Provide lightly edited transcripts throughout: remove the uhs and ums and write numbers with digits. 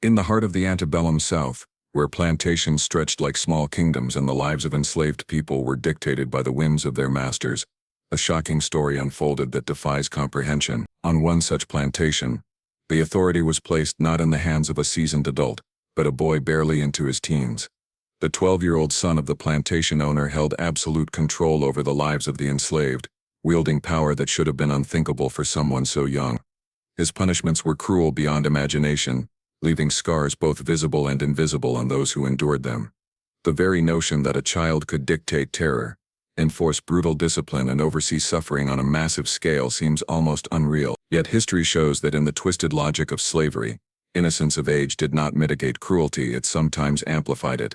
In the heart of the antebellum South, where plantations stretched like small kingdoms and the lives of enslaved people were dictated by the whims of their masters, a shocking story unfolded that defies comprehension. On one such plantation, the authority was placed not in the hands of a seasoned adult, but a boy barely into his teens. The 12-year-old son of the plantation owner held absolute control over the lives of the enslaved, wielding power that should have been unthinkable for someone so young. His punishments were cruel beyond imagination, leaving scars both visible and invisible on those who endured them. The very notion that a child could dictate terror, enforce brutal discipline and oversee suffering on a massive scale seems almost unreal. Yet history shows that in the twisted logic of slavery, innocence of age did not mitigate cruelty, it sometimes amplified it.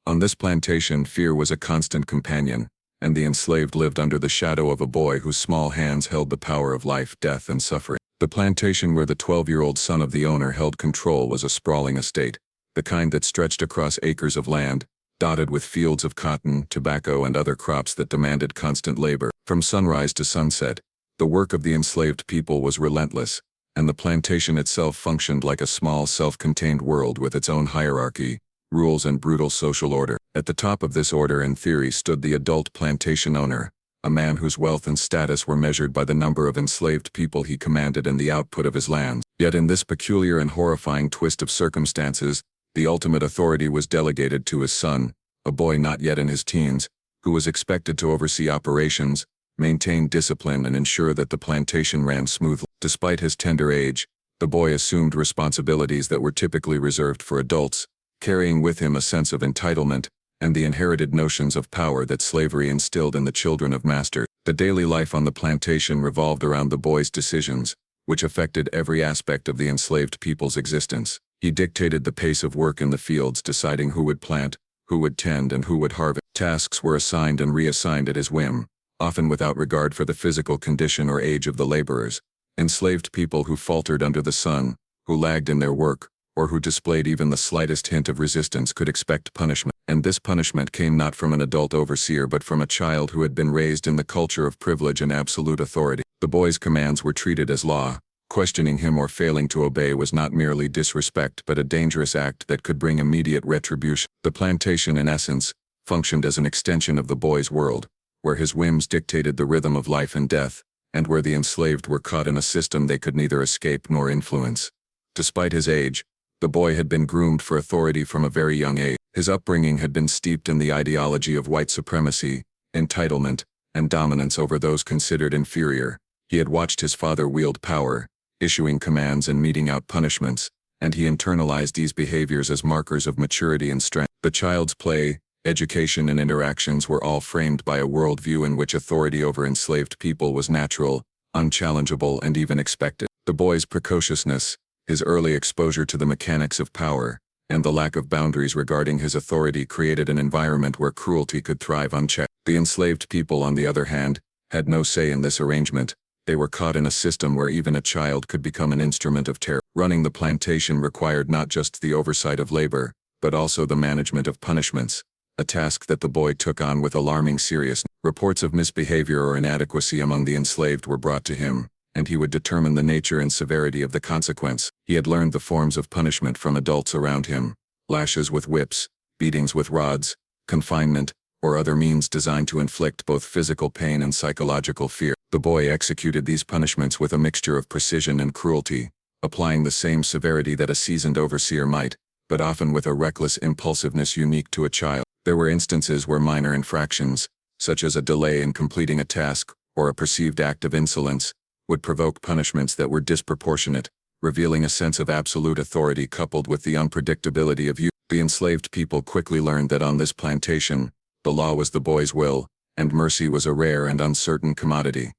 On this plantation, fear was a constant companion, and the enslaved lived under the shadow of a boy whose small hands held the power of life, death, and suffering. The plantation where the 12-year-old son of the owner held control was a sprawling estate, the kind that stretched across acres of land, dotted with fields of cotton, tobacco, and other crops that demanded constant labor. From sunrise to sunset, the work of the enslaved people was relentless, and the plantation itself functioned like a small, self-contained world with its own hierarchy, rules, and brutal social order. At the top of this order, in theory, stood the adult plantation owner, a man whose wealth and status were measured by the number of enslaved people he commanded and the output of his lands. Yet in this peculiar and horrifying twist of circumstances, the ultimate authority was delegated to his son, a boy not yet in his teens, who was expected to oversee operations, maintain discipline, and ensure that the plantation ran smoothly. Despite his tender age, the boy assumed responsibilities that were typically reserved for adults, carrying with him a sense of entitlement and the inherited notions of power that slavery instilled in the children of masters. The daily life on the plantation revolved around the boy's decisions, which affected every aspect of the enslaved people's existence. He dictated the pace of work in the fields, deciding who would plant, who would tend, and who would harvest. Tasks were assigned and reassigned at his whim, often without regard for the physical condition or age of the laborers. Enslaved people who faltered under the sun, who lagged in their work, or who displayed even the slightest hint of resistance could expect punishment. And this punishment came not from an adult overseer but from a child who had been raised in the culture of privilege and absolute authority. The boy's commands were treated as law. Questioning him or failing to obey was not merely disrespect but a dangerous act that could bring immediate retribution. The plantation, in essence, functioned as an extension of the boy's world, where his whims dictated the rhythm of life and death, and where the enslaved were caught in a system they could neither escape nor influence. Despite his age, the boy had been groomed for authority from a very young age. His upbringing had been steeped in the ideology of white supremacy, entitlement, and dominance over those considered inferior. He had watched his father wield power, issuing commands and meting out punishments, and he internalized these behaviors as markers of maturity and strength. The child's play, education, and interactions were all framed by a worldview in which authority over enslaved people was natural, unchallengeable, and even expected. The boy's precociousness, his early exposure to the mechanics of power, and the lack of boundaries regarding his authority created an environment where cruelty could thrive unchecked. The enslaved people, on the other hand, had no say in this arrangement. They were caught in a system where even a child could become an instrument of terror. Running the plantation required not just the oversight of labor, but also the management of punishments, a task that the boy took on with alarming seriousness. Reports of misbehavior or inadequacy among the enslaved were brought to him, and he would determine the nature and severity of the consequence. He had learned the forms of punishment from adults around him: lashes with whips, beatings with rods, confinement, or other means designed to inflict both physical pain and psychological fear. The boy executed these punishments with a mixture of precision and cruelty, applying the same severity that a seasoned overseer might, but often with a reckless impulsiveness unique to a child. There were instances where minor infractions, such as a delay in completing a task or a perceived act of insolence, would provoke punishments that were disproportionate, revealing a sense of absolute authority coupled with the unpredictability of youth. The enslaved people quickly learned that on this plantation, the law was the boy's will, and mercy was a rare and uncertain commodity.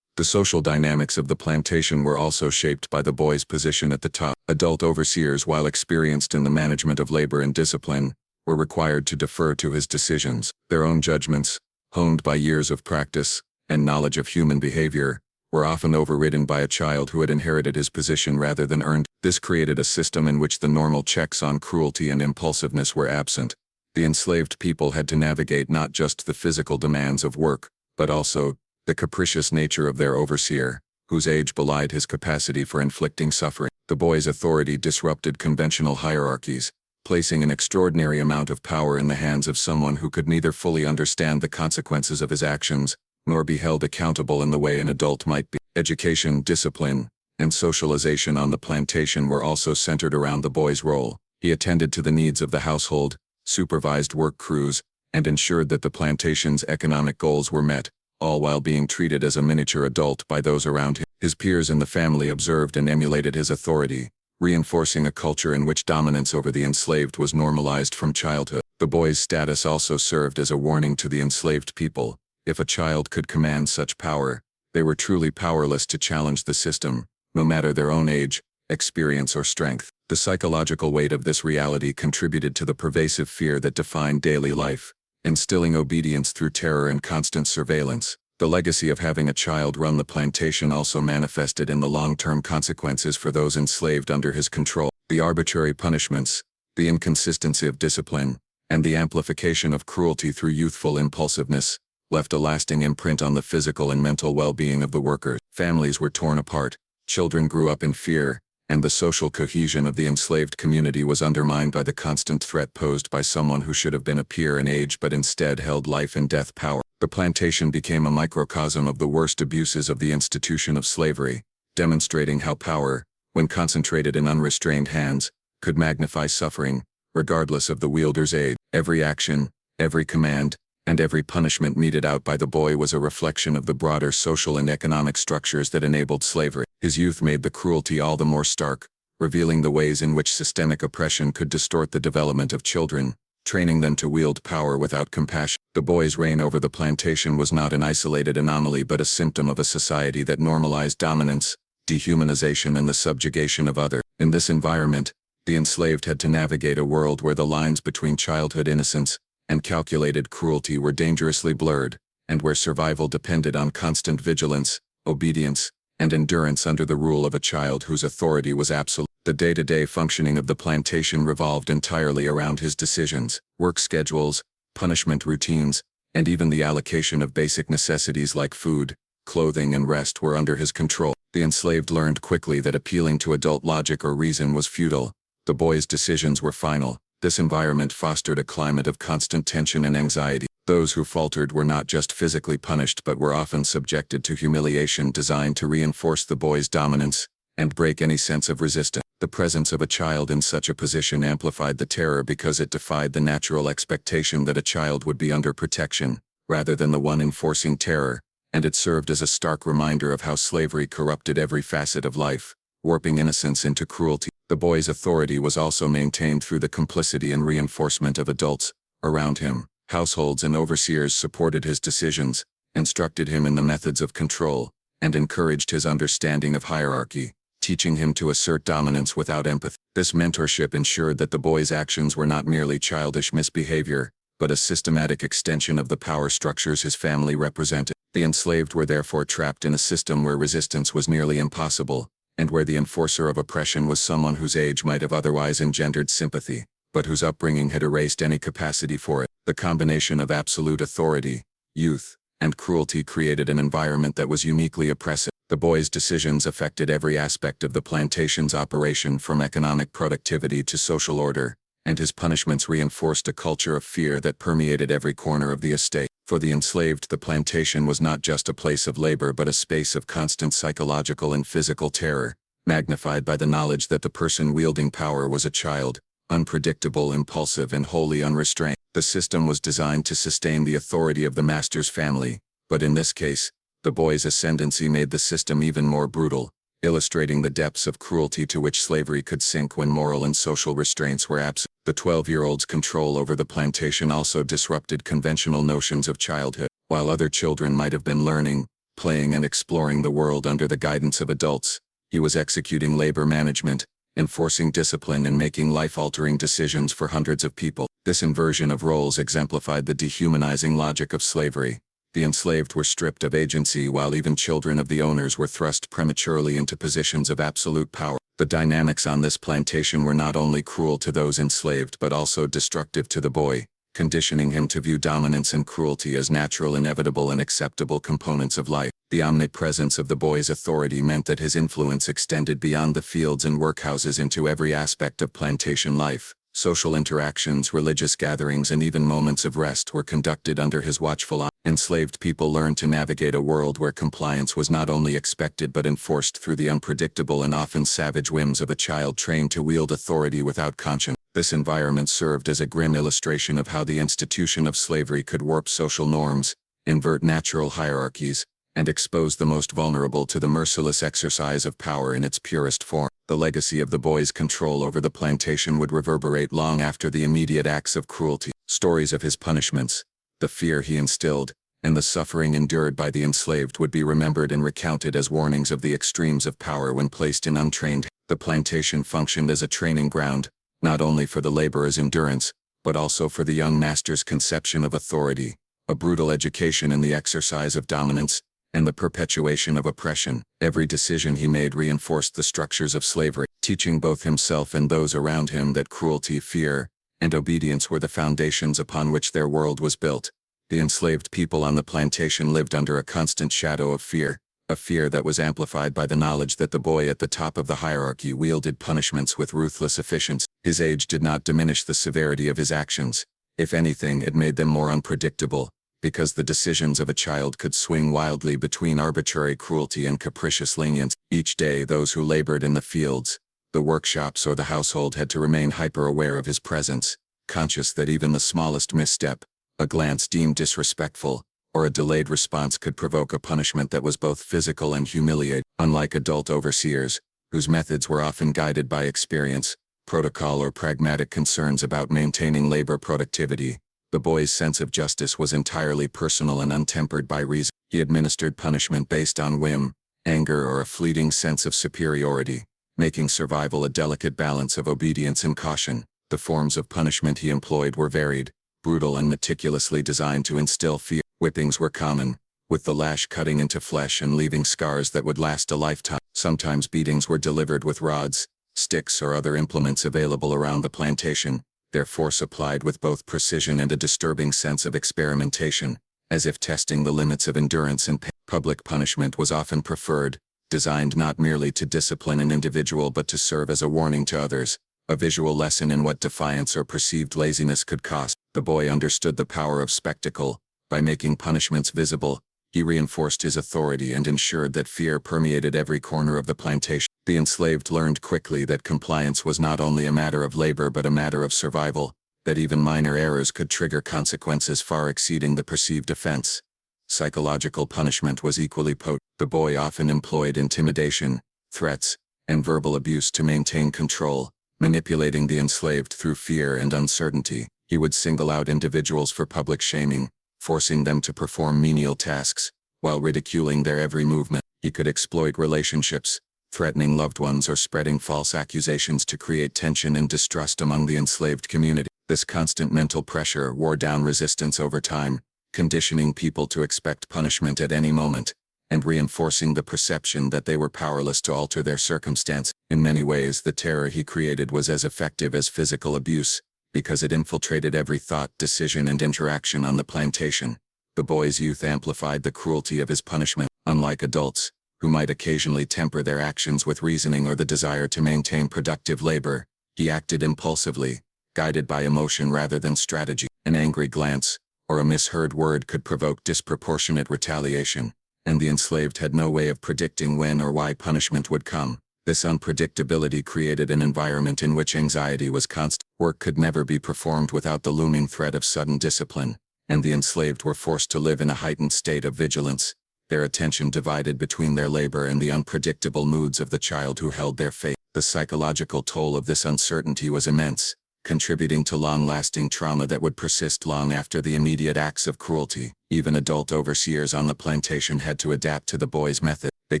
The social dynamics of the plantation were also shaped by the boy's position at the top. Adult overseers, while experienced in the management of labor and discipline, were required to defer to his decisions. Their own judgments, honed by years of practice and knowledge of human behavior, were often overridden by a child who had inherited his position rather than earned. This created a system in which the normal checks on cruelty and impulsiveness were absent. The enslaved people had to navigate not just the physical demands of work, but also the capricious nature of their overseer, whose age belied his capacity for inflicting suffering. The boy's authority disrupted conventional hierarchies, placing an extraordinary amount of power in the hands of someone who could neither fully understand the consequences of his actions, nor be held accountable in the way an adult might be. Education, discipline, and socialization on the plantation were also centered around the boy's role. He attended to the needs of the household, supervised work crews, and ensured that the plantation's economic goals were met, all while being treated as a miniature adult by those around him. His peers in the family observed and emulated his authority, reinforcing a culture in which dominance over the enslaved was normalized from childhood. The boy's status also served as a warning to the enslaved people. If a child could command such power, they were truly powerless to challenge the system, no matter their own age, experience, or strength. The psychological weight of this reality contributed to the pervasive fear that defined daily life, instilling obedience through terror and constant surveillance. The legacy of having a child run the plantation also manifested in the long-term consequences for those enslaved under his control. The arbitrary punishments, the inconsistency of discipline, and the amplification of cruelty through youthful impulsiveness left a lasting imprint on the physical and mental well-being of the workers. Families were torn apart, children grew up in fear, and the social cohesion of the enslaved community was undermined by the constant threat posed by someone who should have been a peer in age but instead held life and death power. The plantation became a microcosm of the worst abuses of the institution of slavery, demonstrating how power, when concentrated in unrestrained hands, could magnify suffering, regardless of the wielder's age. Every action, every command, and every punishment meted out by the boy was a reflection of the broader social and economic structures that enabled slavery. His youth made the cruelty all the more stark, revealing the ways in which systemic oppression could distort the development of children, training them to wield power without compassion. The boy's reign over the plantation was not an isolated anomaly but a symptom of a society that normalized dominance, dehumanization, and the subjugation of others. In this environment, the enslaved had to navigate a world where the lines between childhood innocence and calculated cruelty were dangerously blurred, and where survival depended on constant vigilance, obedience, and endurance under the rule of a child whose authority was absolute. The day-to-day functioning of the plantation revolved entirely around his decisions. Work schedules, punishment routines, and even the allocation of basic necessities like food, clothing, and rest were under his control. The enslaved learned quickly that appealing to adult logic or reason was futile. The boy's decisions were final. This environment fostered a climate of constant tension and anxiety. Those who faltered were not just physically punished but were often subjected to humiliation designed to reinforce the boy's dominance and break any sense of resistance. The presence of a child in such a position amplified the terror because it defied the natural expectation that a child would be under protection, rather than the one enforcing terror, and it served as a stark reminder of how slavery corrupted every facet of life, warping innocence into cruelty. The boy's authority was also maintained through the complicity and reinforcement of adults around him. Households and overseers supported his decisions, instructed him in the methods of control, and encouraged his understanding of hierarchy, teaching him to assert dominance without empathy. This mentorship ensured that the boy's actions were not merely childish misbehavior, but a systematic extension of the power structures his family represented. The enslaved were therefore trapped in a system where resistance was nearly impossible, and where the enforcer of oppression was someone whose age might have otherwise engendered sympathy, but whose upbringing had erased any capacity for it. The combination of absolute authority, youth, and cruelty created an environment that was uniquely oppressive. The boy's decisions affected every aspect of the plantation's operation, from economic productivity to social order, and his punishments reinforced a culture of fear that permeated every corner of the estate. For the enslaved, the plantation was not just a place of labor but a space of constant psychological and physical terror, magnified by the knowledge that the person wielding power was a child, unpredictable, impulsive, and wholly unrestrained. The system was designed to sustain the authority of the master's family, but in this case, the boy's ascendancy made the system even more brutal, illustrating the depths of cruelty to which slavery could sink when moral and social restraints were absent. The 12-year-old's control over the plantation also disrupted conventional notions of childhood. While other children might have been learning, playing, and exploring the world under the guidance of adults, he was executing labor management, enforcing discipline, and making life-altering decisions for hundreds of people. This inversion of roles exemplified the dehumanizing logic of slavery. The enslaved were stripped of agency while even children of the owners were thrust prematurely into positions of absolute power. The dynamics on this plantation were not only cruel to those enslaved but also destructive to the boy, conditioning him to view dominance and cruelty as natural, inevitable, and acceptable components of life. The omnipresence of the boy's authority meant that his influence extended beyond the fields and workhouses into every aspect of plantation life. Social interactions, religious gatherings, and even moments of rest were conducted under his watchful eye. Enslaved people learned to navigate a world where compliance was not only expected but enforced through the unpredictable and often savage whims of a child trained to wield authority without conscience. This environment served as a grim illustration of how the institution of slavery could warp social norms, invert natural hierarchies, and expose the most vulnerable to the merciless exercise of power in its purest form. The legacy of the boy's control over the plantation would reverberate long after the immediate acts of cruelty. Stories of his punishments, the fear he instilled, and the suffering endured by the enslaved would be remembered and recounted as warnings of the extremes of power when placed in untrained hands. The plantation functioned as a training ground, not only for the laborer's endurance, but also for the young master's conception of authority, a brutal education in the exercise of dominance, and the perpetuation of oppression. Every decision he made reinforced the structures of slavery, teaching both himself and those around him that cruelty, fear, and obedience were the foundations upon which their world was built. The enslaved people on the plantation lived under a constant shadow of fear, a fear that was amplified by the knowledge that the boy at the top of the hierarchy wielded punishments with ruthless efficiency. His age did not diminish the severity of his actions. If anything, it made them more unpredictable, because the decisions of a child could swing wildly between arbitrary cruelty and capricious lenience. Each day, those who labored in the fields, the workshops, or the household had to remain hyper-aware of his presence, conscious that even the smallest misstep, a glance deemed disrespectful, or a delayed response could provoke a punishment that was both physical and humiliating. Unlike adult overseers, whose methods were often guided by experience, protocol, or pragmatic concerns about maintaining labor productivity, the boy's sense of justice was entirely personal and untempered by reason. He administered punishment based on whim, anger, or a fleeting sense of superiority, making survival a delicate balance of obedience and caution. The forms of punishment he employed were varied, brutal, and meticulously designed to instill fear. Whippings were common, with the lash cutting into flesh and leaving scars that would last a lifetime. Sometimes beatings were delivered with rods, sticks, or other implements available around the plantation, their force applied with both precision and a disturbing sense of experimentation, as if testing the limits of endurance and pain. Public punishment was often preferred, designed not merely to discipline an individual but to serve as a warning to others, a visual lesson in what defiance or perceived laziness could cost. The boy understood the power of spectacle. By making punishments visible, he reinforced his authority and ensured that fear permeated every corner of the plantation. The enslaved learned quickly that compliance was not only a matter of labor but a matter of survival, that even minor errors could trigger consequences far exceeding the perceived offense. Psychological punishment was equally potent. The boy often employed intimidation, threats, and verbal abuse to maintain control, manipulating the enslaved through fear and uncertainty. He would single out individuals for public shaming, forcing them to perform menial tasks, while ridiculing their every movement. He could exploit relationships, threatening loved ones or spreading false accusations to create tension and distrust among the enslaved community. This constant mental pressure wore down resistance over time, conditioning people to expect punishment at any moment, and reinforcing the perception that they were powerless to alter their circumstance. In many ways, the terror he created was as effective as physical abuse, because it infiltrated every thought, decision, and interaction on the plantation. The boy's youth amplified the cruelty of his punishment. Unlike adults, who might occasionally temper their actions with reasoning or the desire to maintain productive labor, he acted impulsively, guided by emotion rather than strategy. An angry glance, or a misheard word could provoke disproportionate retaliation, and the enslaved had no way of predicting when or why punishment would come. This unpredictability created an environment in which anxiety was constant. Work could never be performed without the looming threat of sudden discipline, and the enslaved were forced to live in a heightened state of vigilance, their attention divided between their labor and the unpredictable moods of the child who held their fate. The psychological toll of this uncertainty was immense, contributing to long-lasting trauma that would persist long after the immediate acts of cruelty. Even adult overseers on the plantation had to adapt to the boy's method. They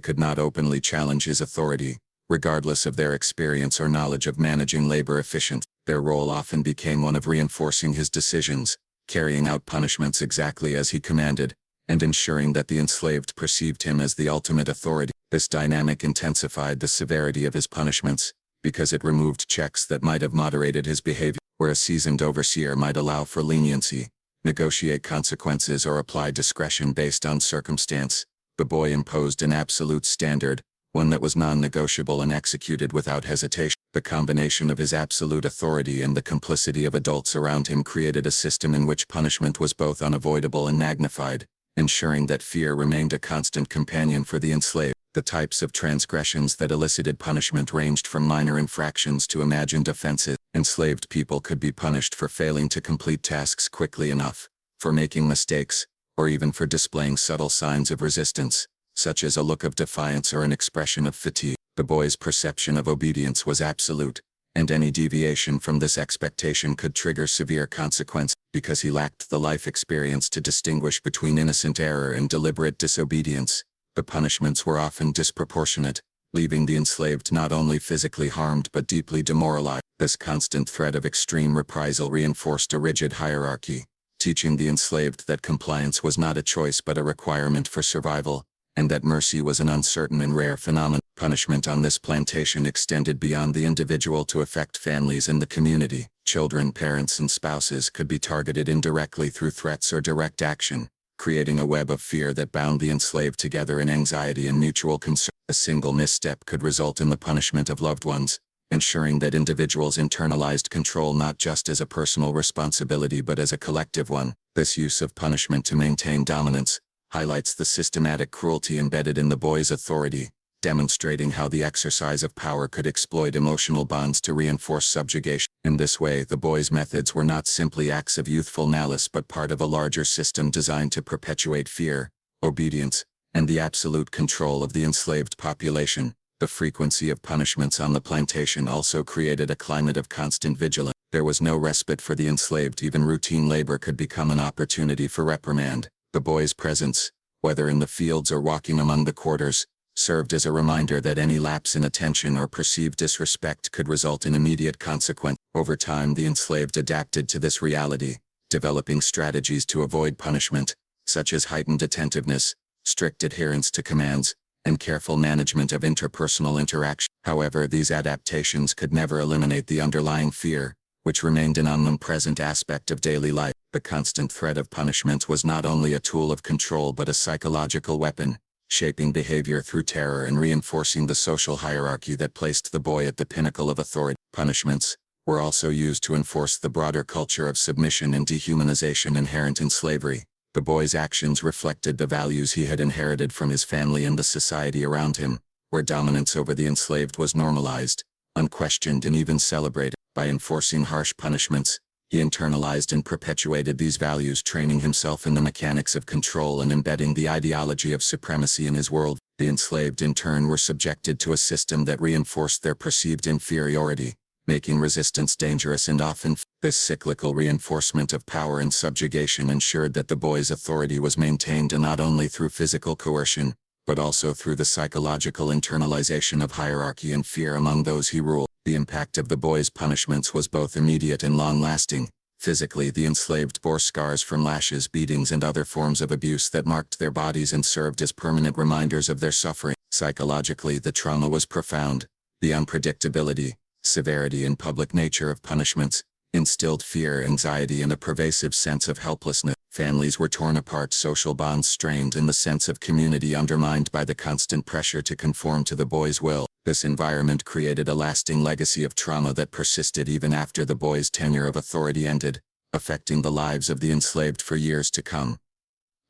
could not openly challenge his authority, regardless of their experience or knowledge of managing labor efficiently. Their role often became one of reinforcing his decisions, carrying out punishments exactly as he commanded, and ensuring that the enslaved perceived him as the ultimate authority. This dynamic intensified the severity of his punishments, because it removed checks that might have moderated his behavior. where a seasoned overseer might allow for leniency, negotiate consequences or apply discretion based on circumstance, the boy imposed an absolute standard, one that was non-negotiable and executed without hesitation. The combination of his absolute authority and the complicity of adults around him created a system in which punishment was both unavoidable and magnified, ensuring that fear remained a constant companion for the enslaved. The types of transgressions that elicited punishment ranged from minor infractions to imagined offenses. Enslaved people could be punished for failing to complete tasks quickly enough, for making mistakes, or even for displaying subtle signs of resistance, such as a look of defiance or an expression of fatigue. The boy's perception of obedience was absolute, and any deviation from this expectation could trigger severe consequence. Because he lacked the life experience to distinguish between innocent error and deliberate disobedience, the punishments were often disproportionate, leaving the enslaved not only physically harmed but deeply demoralized. This constant threat of extreme reprisal reinforced a rigid hierarchy, teaching the enslaved that compliance was not a choice but a requirement for survival, and that mercy was an uncertain and rare phenomenon. Punishment on this plantation extended beyond the individual to affect families and the community. Children, parents, and spouses could be targeted indirectly through threats or direct action, creating a web of fear that bound the enslaved together in anxiety and mutual concern. A single misstep could result in the punishment of loved ones, ensuring that individuals internalized control not just as a personal responsibility but as a collective one. This use of punishment to maintain dominance highlights the systematic cruelty embedded in the boy's authority, demonstrating how the exercise of power could exploit emotional bonds to reinforce subjugation. In this way, the boy's methods were not simply acts of youthful malice but part of a larger system designed to perpetuate fear, obedience, and the absolute control of the enslaved population. The frequency of punishments on the plantation also created a climate of constant vigilance. There was no respite for the enslaved. Even routine labor could become an opportunity for reprimand. The boy's presence, whether in the fields or walking among the quarters, served as a reminder that any lapse in attention or perceived disrespect could result in immediate consequence. Over time, the enslaved adapted to this reality, developing strategies to avoid punishment, such as heightened attentiveness, strict adherence to commands, and careful management of interpersonal interaction. However, these adaptations could never eliminate the underlying fear, which remained an omnipresent aspect of daily life. The constant threat of punishment was not only a tool of control but a psychological weapon, shaping behavior through terror and reinforcing the social hierarchy that placed the boy at the pinnacle of authority. Punishments were also used to enforce the broader culture of submission and dehumanization inherent in slavery. The boy's actions reflected the values he had inherited from his family and the society around him, where dominance over the enslaved was normalized, unquestioned, and even celebrated. By enforcing harsh punishments, he internalized and perpetuated these values, training himself in the mechanics of control and embedding the ideology of supremacy in his world. The enslaved in turn were subjected to a system that reinforced their perceived inferiority, making resistance dangerous and often. This cyclical reinforcement of power and subjugation ensured that the boy's authority was maintained not only through physical coercion, but also through the psychological internalization of hierarchy and fear among those he ruled. The impact of the boy's punishments was both immediate and long-lasting. Physically, the enslaved bore scars from lashes, beatings, and other forms of abuse that marked their bodies and served as permanent reminders of their suffering. Psychologically, the trauma was profound. The unpredictability, severity, and public nature of punishments instilled fear, anxiety, and a pervasive sense of helplessness. Families were torn apart, social bonds strained, and the sense of community undermined by the constant pressure to conform to the boy's will. This environment created a lasting legacy of trauma that persisted even after the boy's tenure of authority ended, affecting the lives of the enslaved for years to come.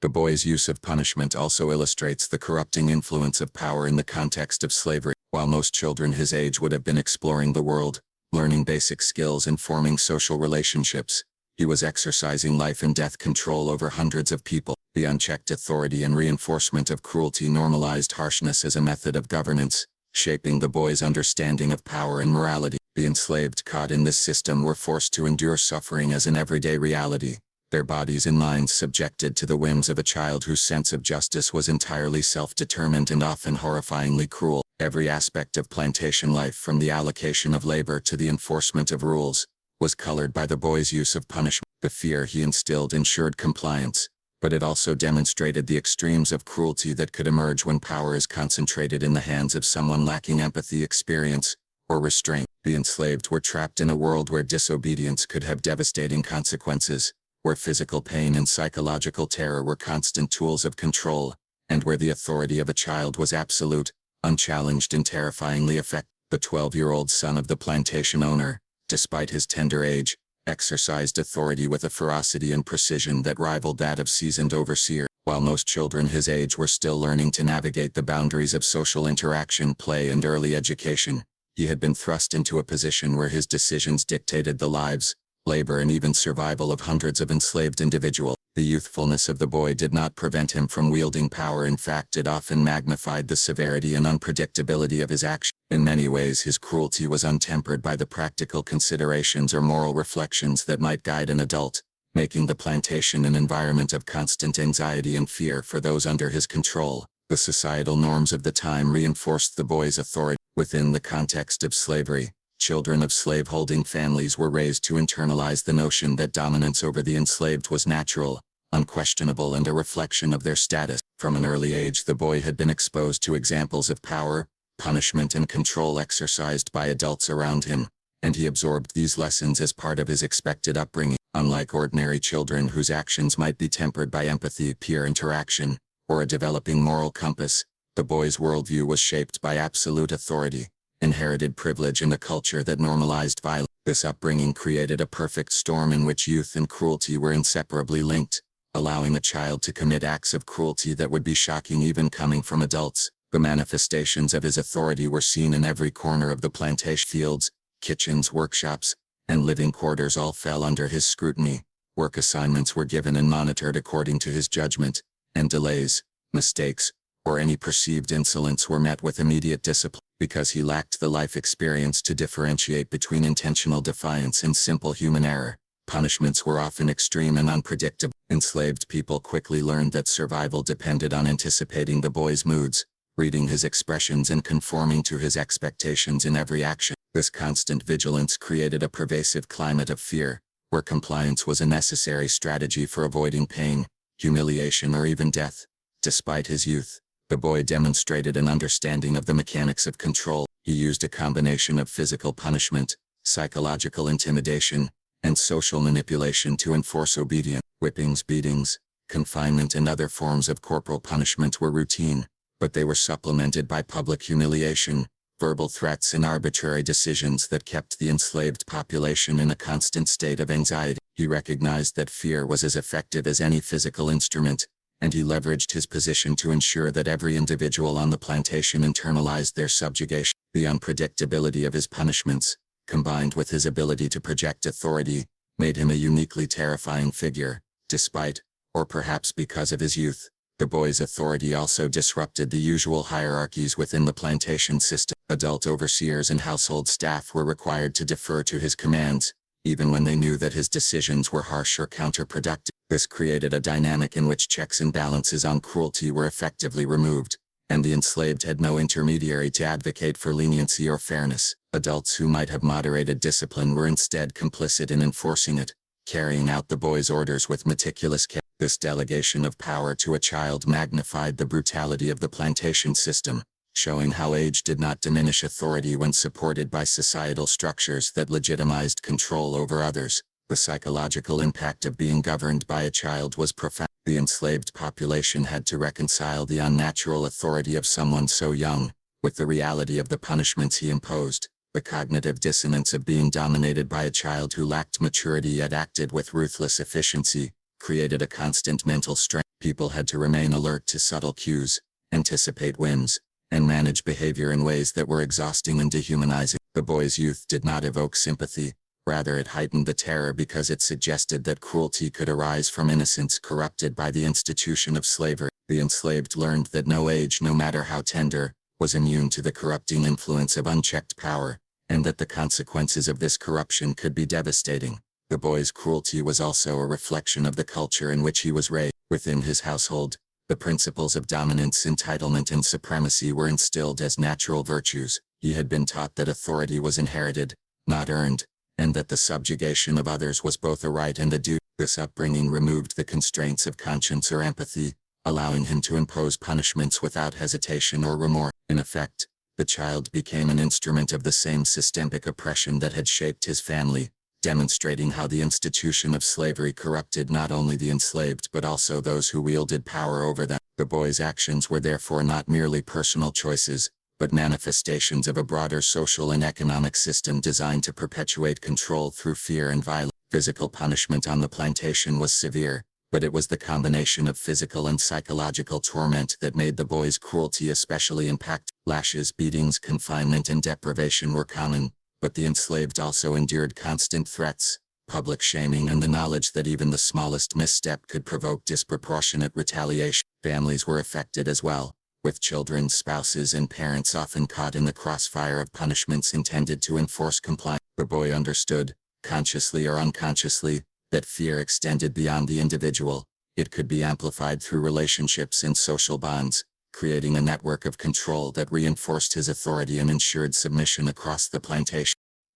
The boy's use of punishment also illustrates the corrupting influence of power in the context of slavery. While most children his age would have been exploring the world, learning basic skills and forming social relationships, he was exercising life and death control over hundreds of people. The unchecked authority and reinforcement of cruelty normalized harshness as a method of governance, shaping the boy's understanding of power and morality. The enslaved caught in this system were forced to endure suffering as an everyday reality, their bodies and minds subjected to the whims of a child whose sense of justice was entirely self-determined and often horrifyingly cruel. Every aspect of plantation life, from the allocation of labor to the enforcement of rules, was colored by the boy's use of punishment. The fear he instilled ensured compliance, but it also demonstrated the extremes of cruelty that could emerge when power is concentrated in the hands of someone lacking empathy, experience, or restraint. The enslaved were trapped in a world where disobedience could have devastating consequences, where physical pain and psychological terror were constant tools of control, and where the authority of a child was absolute, unchallenged and terrifyingly effective. The 12-year-old son of the plantation owner, despite his tender age, exercised authority with a ferocity and precision that rivaled that of seasoned overseers. While most children his age were still learning to navigate the boundaries of social interaction, play, and early education, he had been thrust into a position where his decisions dictated the lives, labor, and even survival of hundreds of enslaved individuals. The youthfulness of the boy did not prevent him from wielding power. In fact, it often magnified the severity and unpredictability of his actions. In many ways, his cruelty was untempered by the practical considerations or moral reflections that might guide an adult, making the plantation an environment of constant anxiety and fear for those under his control. The societal norms of the time reinforced the boy's authority. Within the context of slavery, children of slaveholding families were raised to internalize the notion that dominance over the enslaved was natural, unquestionable, and a reflection of their status. From an early age, the boy had been exposed to examples of power, punishment, and control exercised by adults around him, and he absorbed these lessons as part of his expected upbringing. Unlike ordinary children whose actions might be tempered by empathy, peer interaction, or a developing moral compass, the boy's worldview was shaped by absolute authority, inherited privilege, and a culture that normalized violence. This upbringing created a perfect storm in which youth and cruelty were inseparably linked, allowing a child to commit acts of cruelty that would be shocking even coming from adults. The manifestations of his authority were seen in every corner of the plantation. Fields, kitchens, workshops, and living quarters all fell under his scrutiny. Work assignments were given and monitored according to his judgment, and delays, mistakes, or any perceived insolence were met with immediate discipline. Because he lacked the life experience to differentiate between intentional defiance and simple human error, punishments were often extreme and unpredictable. Enslaved people quickly learned that survival depended on anticipating the boy's moods, reading his expressions, and conforming to his expectations in every action. This constant vigilance created a pervasive climate of fear, where compliance was a necessary strategy for avoiding pain, humiliation, or even death. Despite his youth, the boy demonstrated an understanding of the mechanics of control. He used a combination of physical punishment, psychological intimidation, and social manipulation to enforce obedience. Whippings, beatings, confinement, and other forms of corporal punishment were routine, but they were supplemented by public humiliation, verbal threats, and arbitrary decisions that kept the enslaved population in a constant state of anxiety. He recognized that fear was as effective as any physical instrument, and he leveraged his position to ensure that every individual on the plantation internalized their subjugation. The unpredictability of his punishments, combined with his ability to project authority, made him a uniquely terrifying figure. Despite, or perhaps because of his youth, the boy's authority also disrupted the usual hierarchies within the plantation system. Adult overseers and household staff were required to defer to his commands, even when they knew that his decisions were harsh or counterproductive. This created a dynamic in which checks and balances on cruelty were effectively removed, and the enslaved had no intermediary to advocate for leniency or fairness. Adults who might have moderated discipline were instead complicit in enforcing it, carrying out the boy's orders with meticulous care. This delegation of power to a child magnified the brutality of the plantation system, showing how age did not diminish authority when supported by societal structures that legitimized control over others. The psychological impact of being governed by a child was profound. The enslaved population had to reconcile the unnatural authority of someone so young, with the reality of the punishments he imposed. The cognitive dissonance of being dominated by a child who lacked maturity yet acted with ruthless efficiency created a constant mental strain. People had to remain alert to subtle cues, anticipate whims, and manage behavior in ways that were exhausting and dehumanizing. The boy's youth did not evoke sympathy, rather it heightened the terror because it suggested that cruelty could arise from innocence corrupted by the institution of slavery. The enslaved learned that no age, no matter how tender, was immune to the corrupting influence of unchecked power, and that the consequences of this corruption could be devastating. The boy's cruelty was also a reflection of the culture in which he was raised. Within his household, the principles of dominance, entitlement, and supremacy were instilled as natural virtues. He had been taught that authority was inherited, not earned, and that the subjugation of others was both a right and a duty. This upbringing removed the constraints of conscience or empathy, allowing him to impose punishments without hesitation or remorse. In effect, The child became an instrument of the same systemic oppression that had shaped his family, demonstrating how the institution of slavery corrupted not only the enslaved but also those who wielded power over them. The boy's actions were therefore not merely personal choices, but manifestations of a broader social and economic system designed to perpetuate control through fear and violence. Physical punishment on the plantation was severe, but it was the combination of physical and psychological torment that made the boy's cruelty especially impactful. Lashes, beatings, confinement, and deprivation were common, but the enslaved also endured constant threats, public shaming, and the knowledge that even the smallest misstep could provoke disproportionate retaliation. Families were affected as well, with children, spouses, and parents often caught in the crossfire of punishments intended to enforce compliance. The boy understood, consciously or unconsciously, that fear extended beyond the individual. It could be amplified through relationships and social bonds, creating a network of control that reinforced his authority and ensured submission across the plantation.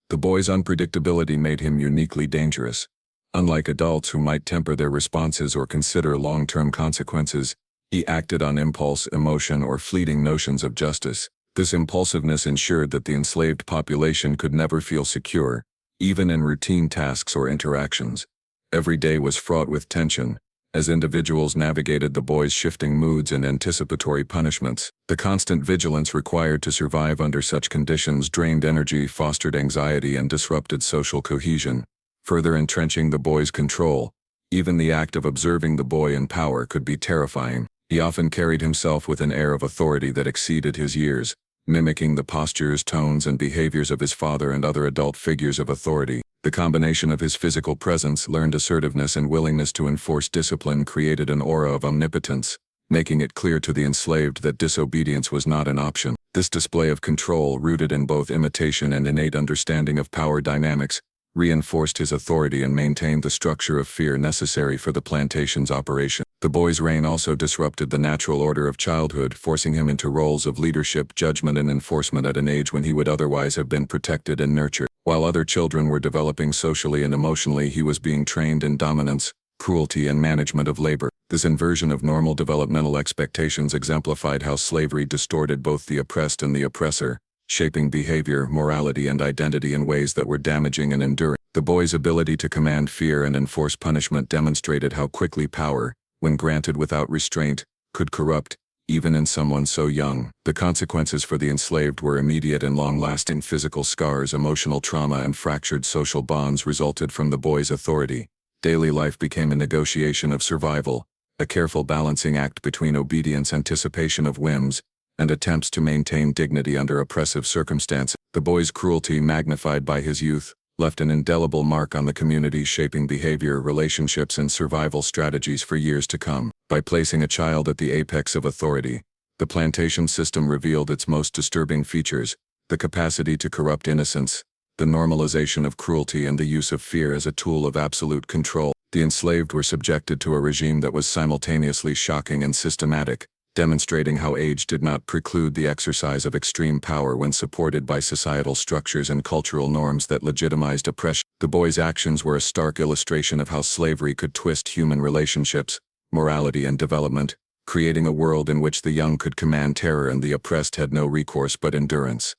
The boy's unpredictability made him uniquely dangerous. Unlike adults who might temper their responses or consider long-term consequences, he acted on impulse, emotion, or fleeting notions of justice. This impulsiveness ensured that the enslaved population could never feel secure, even in routine tasks or interactions. Every day was fraught with tension, as individuals navigated the boy's shifting moods and anticipatory punishments. The constant vigilance required to survive under such conditions drained energy, fostered anxiety, and disrupted social cohesion, further entrenching the boy's control. Even the act of observing the boy in power could be terrifying. He often carried himself with an air of authority that exceeded his years, mimicking the postures, tones, and behaviors of his father and other adult figures of authority. The combination of his physical presence, learned assertiveness, and willingness to enforce discipline created an aura of omnipotence, making it clear to the enslaved that disobedience was not an option. This display of control, rooted in both imitation and innate understanding of power dynamics, reinforced his authority and maintained the structure of fear necessary for the plantation's operation. The boy's reign also disrupted the natural order of childhood, forcing him into roles of leadership, judgment, and enforcement at an age when he would otherwise have been protected and nurtured. While other children were developing socially and emotionally, he was being trained in dominance, cruelty, and management of labor. This inversion of normal developmental expectations exemplified how slavery distorted both the oppressed and the oppressor, shaping behavior, morality, and identity in ways that were damaging and enduring. The boy's ability to command fear and enforce punishment demonstrated how quickly power, when granted without restraint, could corrupt, even in someone so young. The consequences for the enslaved were immediate and long-lasting. Physical scars, emotional trauma, and fractured social bonds resulted from the boy's authority. Daily life became a negotiation of survival, a careful balancing act between obedience, anticipation of whims, and attempts to maintain dignity under oppressive circumstances. The boy's cruelty, magnified by his youth, left an indelible mark on the community, shaping behavior, relationships, and survival strategies for years to come. By placing a child at the apex of authority, the plantation system revealed its most disturbing features: the capacity to corrupt innocence, the normalization of cruelty, and the use of fear as a tool of absolute control. The enslaved were subjected to a regime that was simultaneously shocking and systematic, demonstrating how age did not preclude the exercise of extreme power when supported by societal structures and cultural norms that legitimized oppression. The boy's actions were a stark illustration of how slavery could twist human relationships, morality, and development, creating a world in which the young could command terror and the oppressed had no recourse but endurance.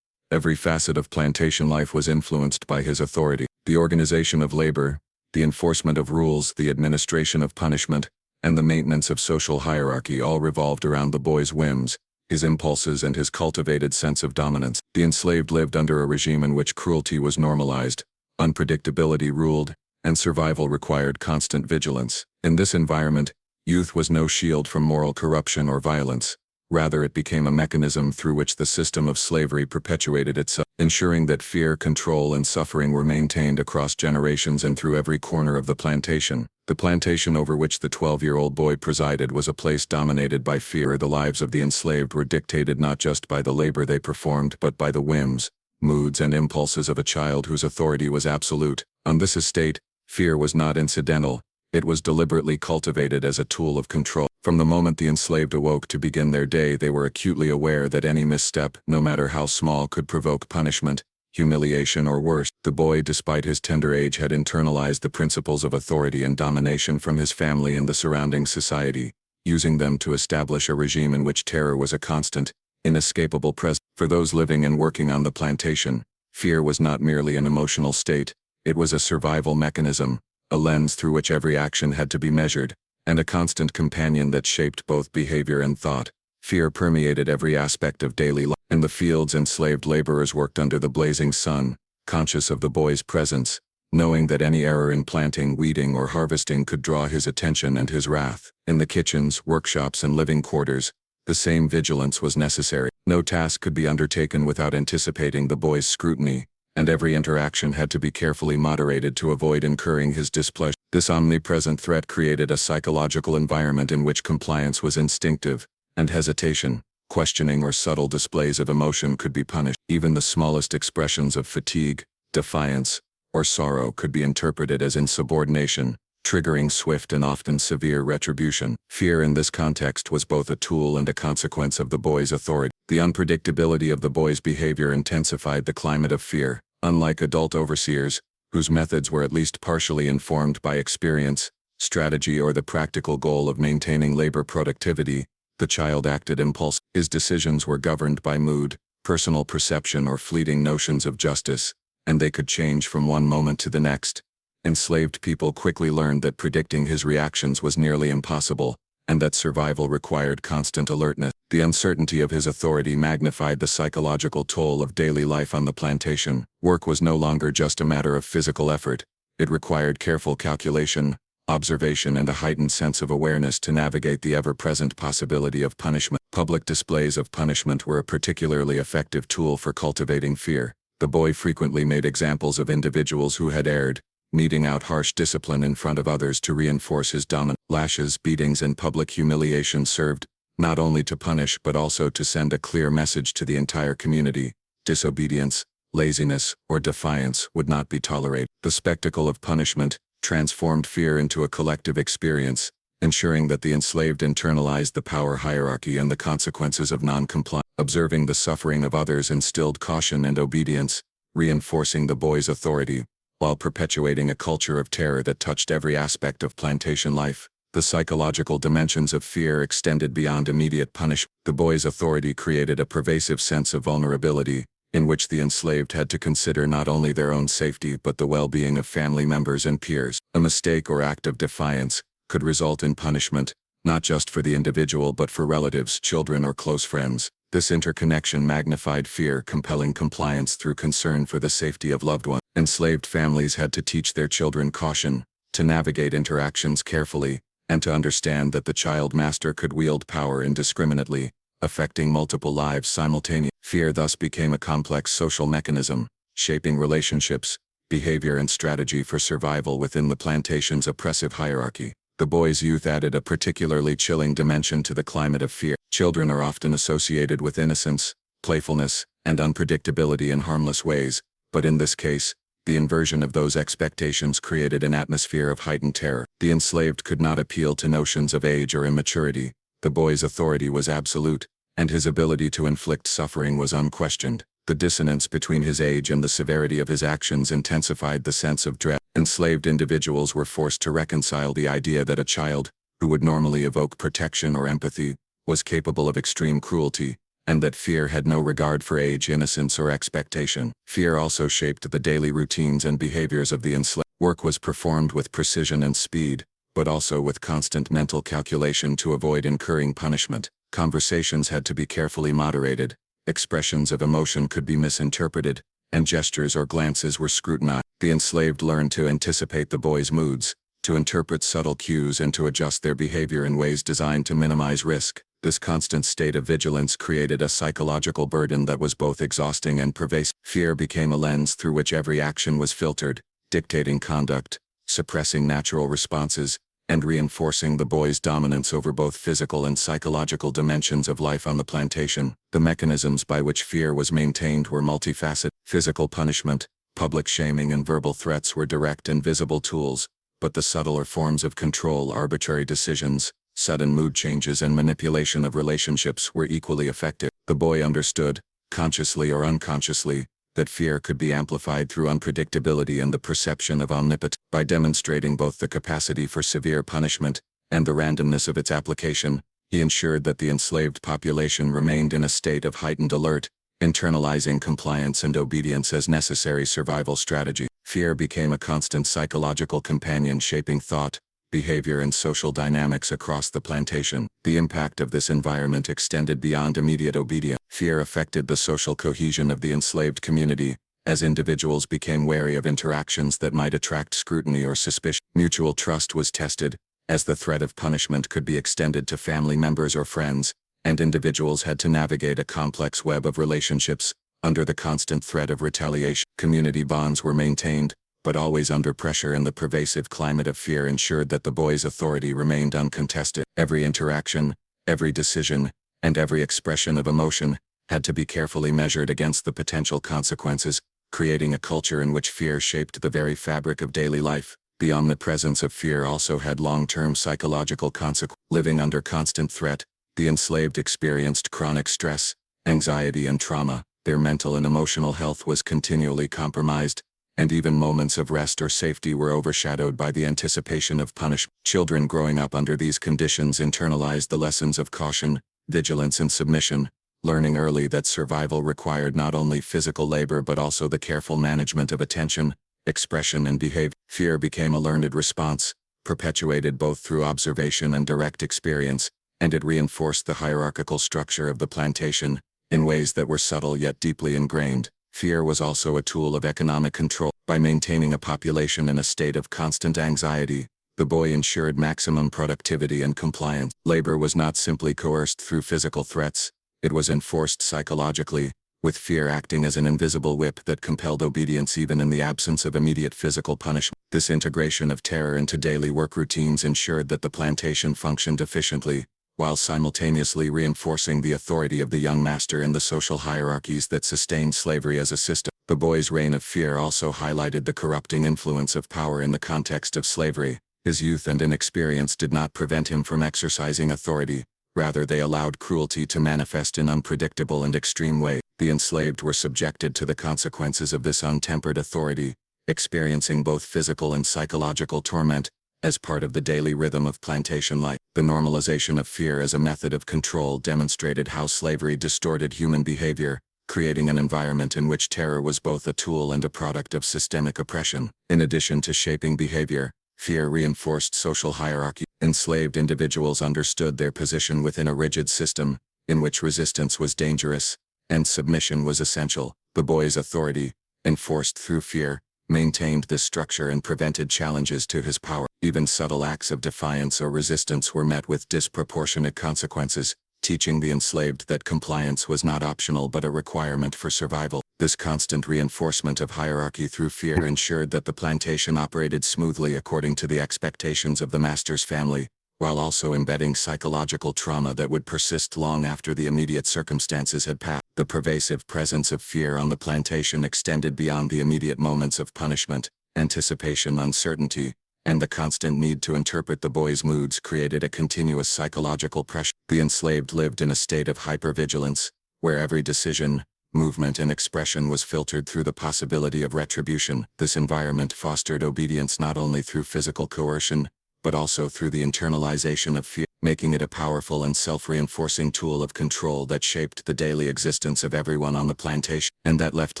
Every facet of plantation life was influenced by his authority. The organization of labor, the enforcement of rules, the administration of punishment, and the maintenance of social hierarchy all revolved around the boy's whims, his impulses, and his cultivated sense of dominance. The enslaved lived under a regime in which cruelty was normalized, unpredictability ruled, and survival required constant vigilance. In this environment, youth was no shield from moral corruption or violence. Rather, it became a mechanism through which the system of slavery perpetuated itself, ensuring that fear, control, and suffering were maintained across generations and through every corner of the plantation. The plantation over which the 12-year-old boy presided was a place dominated by fear. The lives of the enslaved were dictated not just by the labor they performed but by the whims, moods, and impulses of a child whose authority was absolute. On this estate, fear was not incidental. It was deliberately cultivated as a tool of control. From the moment the enslaved awoke to begin their day, they were acutely aware that any misstep, no matter how small, could provoke punishment, humiliation, or worse. The boy, despite his tender age, had internalized the principles of authority and domination from his family and the surrounding society, using them to establish a regime in which terror was a constant, inescapable presence. For those living and working on the plantation, fear was not merely an emotional state, it was a survival mechanism, a lens through which every action had to be measured, and a constant companion that shaped both behavior and thought. Fear permeated every aspect of daily life. In the fields, enslaved laborers worked under the blazing sun, conscious of the boy's presence, knowing that any error in planting, weeding, or harvesting could draw his attention and his wrath. In the kitchens, workshops, and living quarters, the same vigilance was necessary. No task could be undertaken without anticipating the boy's scrutiny, and every interaction had to be carefully moderated to avoid incurring his displeasure. This omnipresent threat created a psychological environment in which compliance was instinctive, and hesitation, questioning, or subtle displays of emotion could be punished. Even the smallest expressions of fatigue, defiance, or sorrow could be interpreted as insubordination, triggering swift and often severe retribution. Fear in this context was both a tool and a consequence of the boy's authority. The unpredictability of the boy's behavior intensified the climate of fear. Unlike adult overseers, whose methods were at least partially informed by experience, strategy, or the practical goal of maintaining labor productivity, the child acted impulsively. His decisions were governed by mood, personal perception, or fleeting notions of justice, and they could change from one moment to the next. Enslaved people quickly learned that predicting his reactions was nearly impossible, and that survival required constant alertness. The uncertainty of his authority magnified the psychological toll of daily life on the plantation. Work was no longer just a matter of physical effort. It required careful calculation, observation, and a heightened sense of awareness to navigate the ever-present possibility of punishment. Public displays of punishment were a particularly effective tool for cultivating fear. The boy frequently made examples of individuals who had erred, meting out harsh discipline in front of others to reinforce his dominance. Lashes, beatings, and public humiliation served not only to punish but also to send a clear message to the entire community: disobedience, laziness, or defiance would not be tolerated. The spectacle of punishment transformed fear into a collective experience, ensuring that the enslaved internalized the power hierarchy and the consequences of non-compliance. Observing the suffering of others instilled caution and obedience, reinforcing the boy's authority, while perpetuating a culture of terror that touched every aspect of plantation life. The psychological dimensions of fear extended beyond immediate punishment. The boy's authority created a pervasive sense of vulnerability, in which the enslaved had to consider not only their own safety but the well-being of family members and peers. A mistake or act of defiance could result in punishment, not just for the individual but for relatives, children, or close friends. This interconnection magnified fear, compelling compliance through concern for the safety of loved ones. Enslaved families had to teach their children caution, to navigate interactions carefully, and to understand that the child master could wield power indiscriminately, affecting multiple lives simultaneously. Fear thus became a complex social mechanism, shaping relationships, behavior, and strategy for survival within the plantation's oppressive hierarchy. The boy's youth added a particularly chilling dimension to the climate of fear. Children are often associated with innocence, playfulness, and unpredictability in harmless ways, but in this case, the inversion of those expectations created an atmosphere of heightened terror. The enslaved could not appeal to notions of age or immaturity. The boy's authority was absolute, and his ability to inflict suffering was unquestioned. The dissonance between his age and the severity of his actions intensified the sense of dread. Enslaved individuals were forced to reconcile the idea that a child, who would normally evoke protection or empathy, was capable of extreme cruelty, and that fear had no regard for age, innocence, or expectation. Fear also shaped the daily routines and behaviors of the enslaved. Work was performed with precision and speed, but also with constant mental calculation to avoid incurring punishment. Conversations had to be carefully moderated, expressions of emotion could be misinterpreted, and gestures or glances were scrutinized. The enslaved learned to anticipate the boy's moods, to interpret subtle cues, and to adjust their behavior in ways designed to minimize risk. This constant state of vigilance created a psychological burden that was both exhausting and pervasive. Fear became a lens through which every action was filtered, dictating conduct, suppressing natural responses, and reinforcing the boy's dominance over both physical and psychological dimensions of life on the plantation. The mechanisms by which fear was maintained were multifaceted. Physical punishment, public shaming, and verbal threats were direct and visible tools, but the subtler forms of control, arbitrary decisions, sudden mood changes, and manipulation of relationships were equally effective. The boy understood, consciously or unconsciously, that fear could be amplified through unpredictability and the perception of omnipotence. By demonstrating both the capacity for severe punishment and the randomness of its application, he ensured that the enslaved population remained in a state of heightened alert, internalizing compliance and obedience as necessary survival strategy. Fear became a constant psychological companion shaping thought, behavior and social dynamics across the plantation. The impact of this environment extended beyond immediate obedience. Fear affected the social cohesion of the enslaved community, as individuals became wary of interactions that might attract scrutiny or suspicion. Mutual trust was tested, as the threat of punishment could be extended to family members or friends, and individuals had to navigate a complex web of relationships, under the constant threat of retaliation. Community bonds were maintained, but always under pressure, and the pervasive climate of fear ensured that the boys' authority remained uncontested. Every interaction, every decision, and every expression of emotion had to be carefully measured against the potential consequences, creating a culture in which fear shaped the very fabric of daily life. The omnipresence of fear also had long-term psychological consequences. Living under constant threat, the enslaved experienced chronic stress, anxiety and trauma. Their mental and emotional health was continually compromised, and even moments of rest or safety were overshadowed by the anticipation of punishment. Children growing up under these conditions internalized the lessons of caution, vigilance and submission, learning early that survival required not only physical labor but also the careful management of attention, expression and behavior. Fear became a learned response, perpetuated both through observation and direct experience, and it reinforced the hierarchical structure of the plantation, in ways that were subtle yet deeply ingrained. Fear was also a tool of economic control. By maintaining a population in a state of constant anxiety, the boy ensured maximum productivity and compliance. Labor was not simply coerced through physical threats, it was enforced psychologically, with fear acting as an invisible whip that compelled obedience even in the absence of immediate physical punishment. This integration of terror into daily work routines ensured that the plantation functioned efficiently, while simultaneously reinforcing the authority of the young master in the social hierarchies that sustained slavery as a system. The boy's reign of fear also highlighted the corrupting influence of power in the context of slavery. His youth and inexperience did not prevent him from exercising authority, rather they allowed cruelty to manifest in unpredictable and extreme ways. The enslaved were subjected to the consequences of this untempered authority, experiencing both physical and psychological torment, as part of the daily rhythm of plantation life. The normalization of fear as a method of control demonstrated how slavery distorted human behavior, creating an environment in which terror was both a tool and a product of systemic oppression. In addition to shaping behavior, fear reinforced social hierarchy. Enslaved individuals understood their position within a rigid system, in which resistance was dangerous, and submission was essential. The boy's authority, enforced through fear, maintained this structure and prevented challenges to his power. Even subtle acts of defiance or resistance were met with disproportionate consequences, teaching the enslaved that compliance was not optional but a requirement for survival. This constant reinforcement of hierarchy through fear ensured that the plantation operated smoothly according to the expectations of the master's family, while also embedding psychological trauma that would persist long after the immediate circumstances had passed. The pervasive presence of fear on the plantation extended beyond the immediate moments of punishment. Anticipation, uncertainty, and the constant need to interpret the boy's moods created a continuous psychological pressure. The enslaved lived in a state of hypervigilance, where every decision, movement and expression was filtered through the possibility of retribution. This environment fostered obedience not only through physical coercion, but also through the internalization of fear, making it a powerful and self-reinforcing tool of control that shaped the daily existence of everyone on the plantation, and that left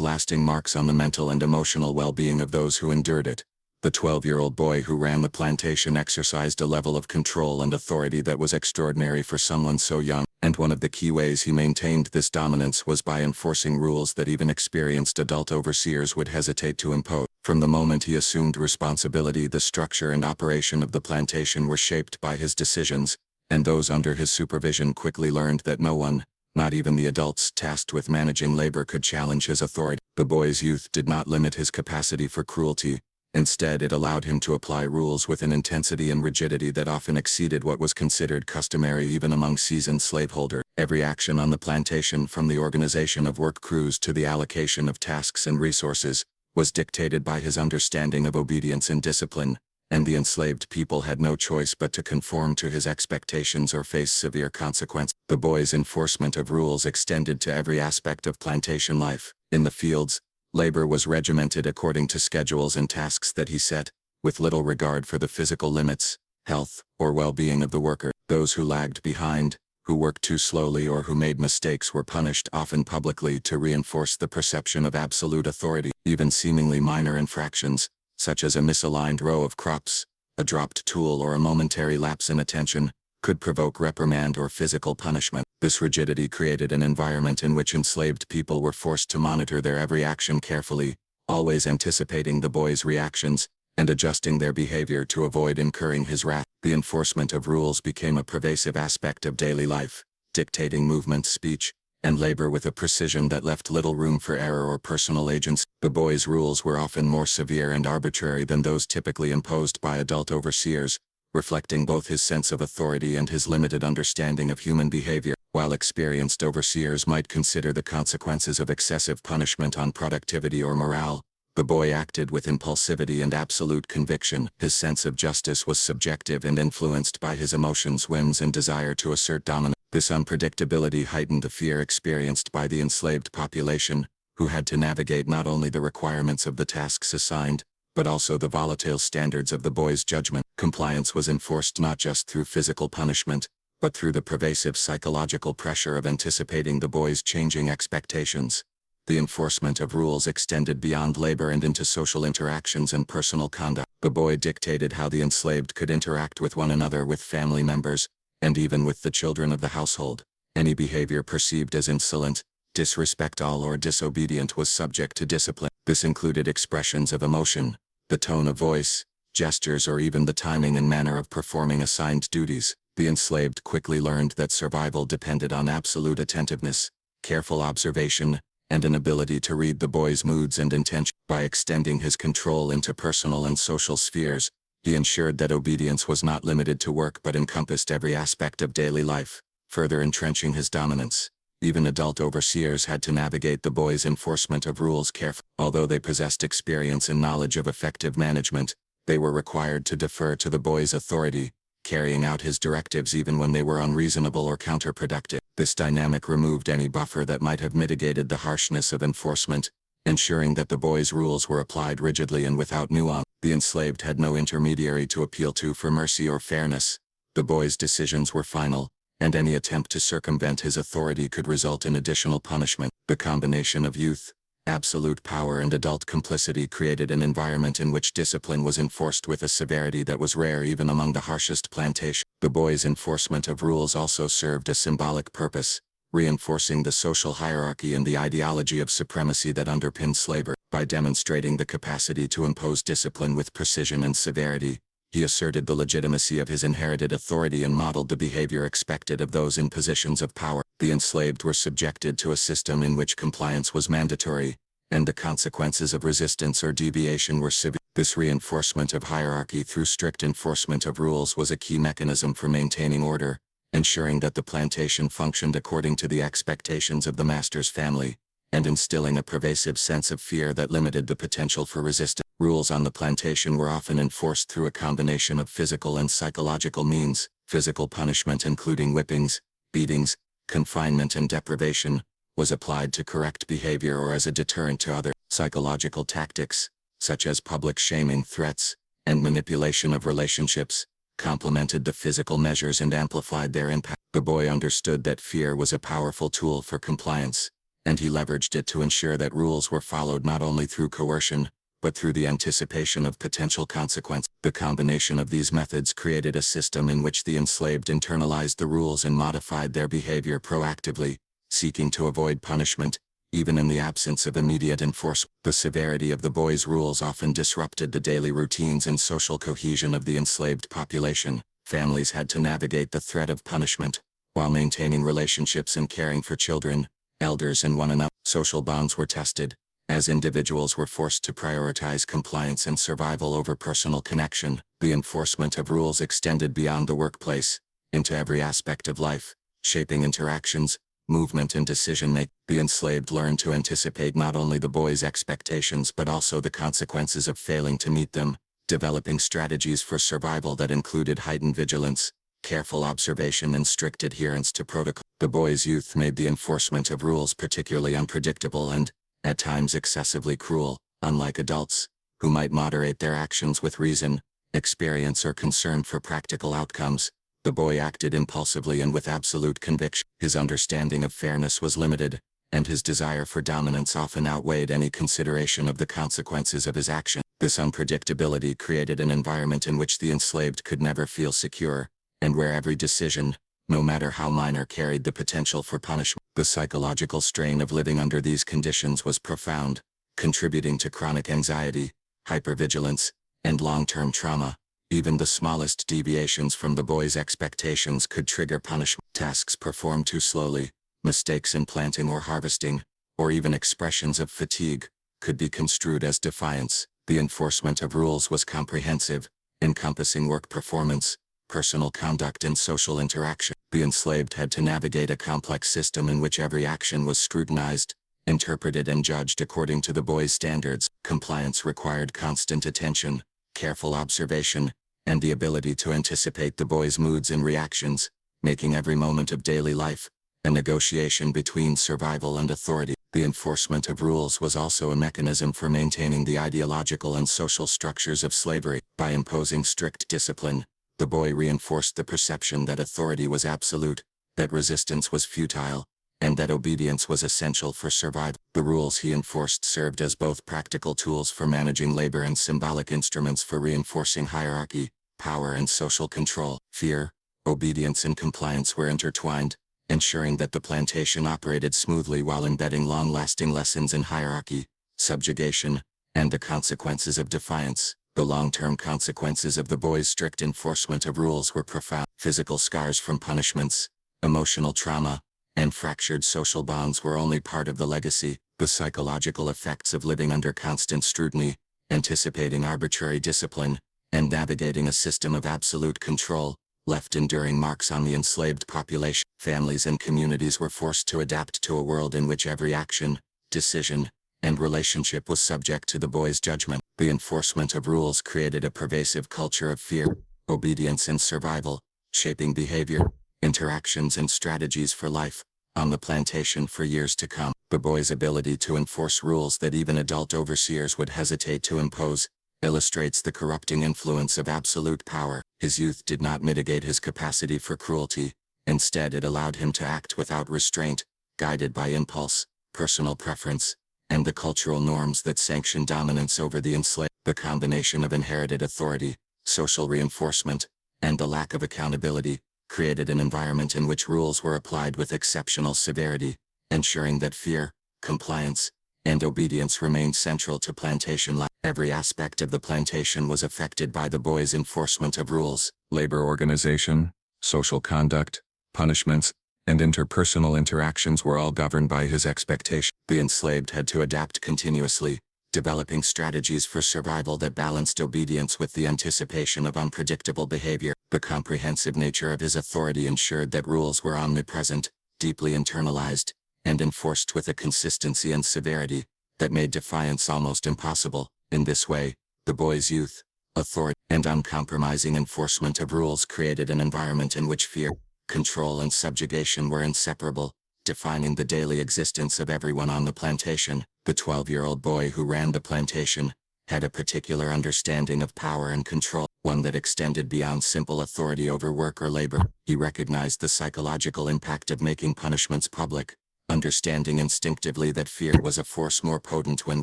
lasting marks on the mental and emotional well-being of those who endured it. The 12-year-old boy who ran the plantation exercised a level of control and authority that was extraordinary for someone so young, and one of the key ways he maintained this dominance was by enforcing rules that even experienced adult overseers would hesitate to impose. From the moment he assumed responsibility, the structure and operation of the plantation were shaped by his decisions, and those under his supervision quickly learned that no one, not even the adults tasked with managing labor, could challenge his authority. The boy's youth did not limit his capacity for cruelty. Instead, it allowed him to apply rules with an intensity and rigidity that often exceeded what was considered customary even among seasoned slaveholders. Every action on the plantation, from the organization of work crews to the allocation of tasks and resources, was dictated by his understanding of obedience and discipline, and the enslaved people had no choice but to conform to his expectations or face severe consequences. The boy's enforcement of rules extended to every aspect of plantation life. In the fields, labor was regimented according to schedules and tasks that he set, with little regard for the physical limits, health, or well-being of the worker. Those who lagged behind, who worked too slowly or who made mistakes were punished, often publicly, to reinforce the perception of absolute authority. Even seemingly minor infractions, such as a misaligned row of crops, a dropped tool, or a momentary lapse in attention, could provoke reprimand or physical punishment. This rigidity created an environment in which enslaved people were forced to monitor their every action carefully, always anticipating the boy's reactions, and adjusting their behavior to avoid incurring his wrath. The enforcement of rules became a pervasive aspect of daily life, dictating movement, speech, and labor with a precision that left little room for error or personal agency. The boy's rules were often more severe and arbitrary than those typically imposed by adult overseers, reflecting both his sense of authority and his limited understanding of human behavior. While experienced overseers might consider the consequences of excessive punishment on productivity or morale, the boy acted with impulsivity and absolute conviction. His sense of justice was subjective and influenced by his emotions, whims, and desire to assert dominance. This unpredictability heightened the fear experienced by the enslaved population, who had to navigate not only the requirements of the tasks assigned, but also the volatile standards of the boy's judgment. Compliance was enforced not just through physical punishment, but through the pervasive psychological pressure of anticipating the boy's changing expectations. The enforcement of rules extended beyond labor and into social interactions and personal conduct. The boy dictated how the enslaved could interact with one another, with family members, and even with the children of the household. Any behavior perceived as insolent, disrespectful, or disobedient was subject to discipline. This included expressions of emotion, the tone of voice, gestures, or even the timing and manner of performing assigned duties. The enslaved quickly learned that survival depended on absolute attentiveness, careful observation, and an ability to read the boy's moods and intentions. By extending his control into personal and social spheres, he ensured that obedience was not limited to work but encompassed every aspect of daily life, further entrenching his dominance. Even adult overseers had to navigate the boy's enforcement of rules carefully. Although they possessed experience and knowledge of effective management, they were required to defer to the boy's authority, carrying out his directives even when they were unreasonable or counterproductive. This dynamic removed any buffer that might have mitigated the harshness of enforcement, ensuring that the boy's rules were applied rigidly and without nuance. The enslaved had no intermediary to appeal to for mercy or fairness. The boy's decisions were final, and any attempt to circumvent his authority could result in additional punishment. The combination of youth, absolute power, and adult complicity created an environment in which discipline was enforced with a severity that was rare even among the harshest plantation. The boy's enforcement of rules also served a symbolic purpose, reinforcing the social hierarchy and the ideology of supremacy that underpinned slavery. By demonstrating the capacity to impose discipline with precision and severity, he asserted the legitimacy of his inherited authority and modeled the behavior expected of those in positions of power. The enslaved were subjected to a system in which compliance was mandatory, and the consequences of resistance or deviation were severe. This reinforcement of hierarchy through strict enforcement of rules was a key mechanism for maintaining order, ensuring that the plantation functioned according to the expectations of the master's family, and instilling a pervasive sense of fear that limited the potential for resistance. Rules on the plantation were often enforced through a combination of physical and psychological means. Physical punishment, including whippings, beatings, confinement, and deprivation, was applied to correct behavior or as a deterrent to other. Psychological tactics, such as public shaming, threats, and manipulation of relationships, complemented the physical measures and amplified their impact. The boy understood that fear was a powerful tool for compliance, and he leveraged it to ensure that rules were followed not only through coercion, but through the anticipation of potential consequence. The combination of these methods created a system in which the enslaved internalized the rules and modified their behavior proactively, seeking to avoid punishment, even in the absence of immediate enforcement. The severity of the boy's rules often disrupted the daily routines and social cohesion of the enslaved population. Families had to navigate the threat of punishment, while maintaining relationships and caring for children, elders, and one another. Social bonds were tested, as individuals were forced to prioritize compliance and survival over personal connection. The enforcement of rules extended beyond the workplace, into every aspect of life, shaping interactions, movement, and decision-making. The enslaved learned to anticipate not only the boy's expectations but also the consequences of failing to meet them, developing strategies for survival that included heightened vigilance, careful observation, and strict adherence to protocol. The boy's youth made the enforcement of rules particularly unpredictable and, at times, excessively cruel. Unlike adults, who might moderate their actions with reason, experience, or concern for practical outcomes, The boy acted impulsively and with absolute conviction. His understanding of fairness was limited, and his desire for dominance often outweighed any consideration of the consequences of his action. This unpredictability created an environment in which the enslaved could never feel secure, and where every decision, no matter how minor, carried the potential for punishment. The psychological strain of living under these conditions was profound, contributing to chronic anxiety, hypervigilance, and long-term trauma. Even the smallest deviations from the boy's expectations could trigger punishment. Tasks performed too slowly, mistakes in planting or harvesting, or even expressions of fatigue, could be construed as defiance. The enforcement of rules was comprehensive, encompassing work performance, personal conduct, and social interaction. The enslaved had to navigate a complex system in which every action was scrutinized, interpreted, and judged according to the boy's standards. Compliance required constant attention, careful observation, and the ability to anticipate the boy's moods and reactions, making every moment of daily life a negotiation between survival and authority. The enforcement of rules was also a mechanism for maintaining the ideological and social structures of slavery. By imposing strict discipline, the boy reinforced the perception that authority was absolute, that resistance was futile, and that obedience was essential for survival. The rules he enforced served as both practical tools for managing labor and symbolic instruments for reinforcing hierarchy, power, and social control. Fear, obedience, and compliance were intertwined, ensuring that the plantation operated smoothly while embedding long-lasting lessons in hierarchy, subjugation, and the consequences of defiance. The long-term consequences of the boy's strict enforcement of rules were profound. Physical scars from punishments, emotional trauma, and fractured social bonds were only part of the legacy. The psychological effects of living under constant scrutiny, anticipating arbitrary discipline, and navigating a system of absolute control, left enduring marks on the enslaved population. Families and communities were forced to adapt to a world in which every action, decision, and relationship was subject to the boy's judgment. The enforcement of rules created a pervasive culture of fear, obedience, and survival, shaping behavior, interactions, and strategies for life on the plantation for years to come. The boy's ability to enforce rules that even adult overseers would hesitate to impose illustrates the corrupting influence of absolute power. His youth did not mitigate his capacity for cruelty. Instead, it allowed him to act without restraint, guided by impulse, personal preference, and the cultural norms that sanction dominance over the enslaved. The combination of inherited authority, social reinforcement, and the lack of accountability created an environment in which rules were applied with exceptional severity, ensuring that fear, compliance, and obedience remained central to plantation life. Every aspect of the plantation was affected by the boy's enforcement of rules. Labor organization, social conduct, punishments, and interpersonal interactions were all governed by his expectation. The enslaved had to adapt continuously, developing strategies for survival that balanced obedience with the anticipation of unpredictable behavior. The comprehensive nature of his authority ensured that rules were omnipresent, deeply internalized, and enforced with a consistency and severity that made defiance almost impossible. In this way, the boy's youth, authority, and uncompromising enforcement of rules created an environment in which fear, control, and subjugation were inseparable, defining the daily existence of everyone on the plantation. The 12-year-old boy who ran the plantation had a particular understanding of power and control, one that extended beyond simple authority over work or labor. He recognized the psychological impact of making punishments public, understanding instinctively that fear was a force more potent when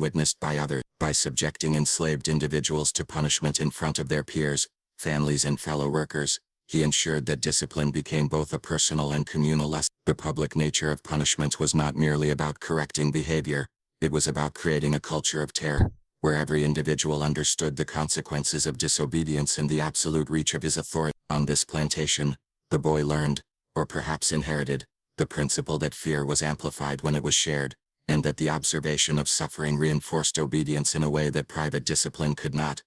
witnessed by others. By subjecting enslaved individuals to punishment in front of their peers, families, and fellow workers, he ensured that discipline became both a personal and communal lesson. The public nature of punishment was not merely about correcting behavior, it was about creating a culture of terror, where every individual understood the consequences of disobedience and the absolute reach of his authority. On this plantation, the boy learned, or perhaps inherited, the principle that fear was amplified when it was shared, and that the observation of suffering reinforced obedience in a way that private discipline could not.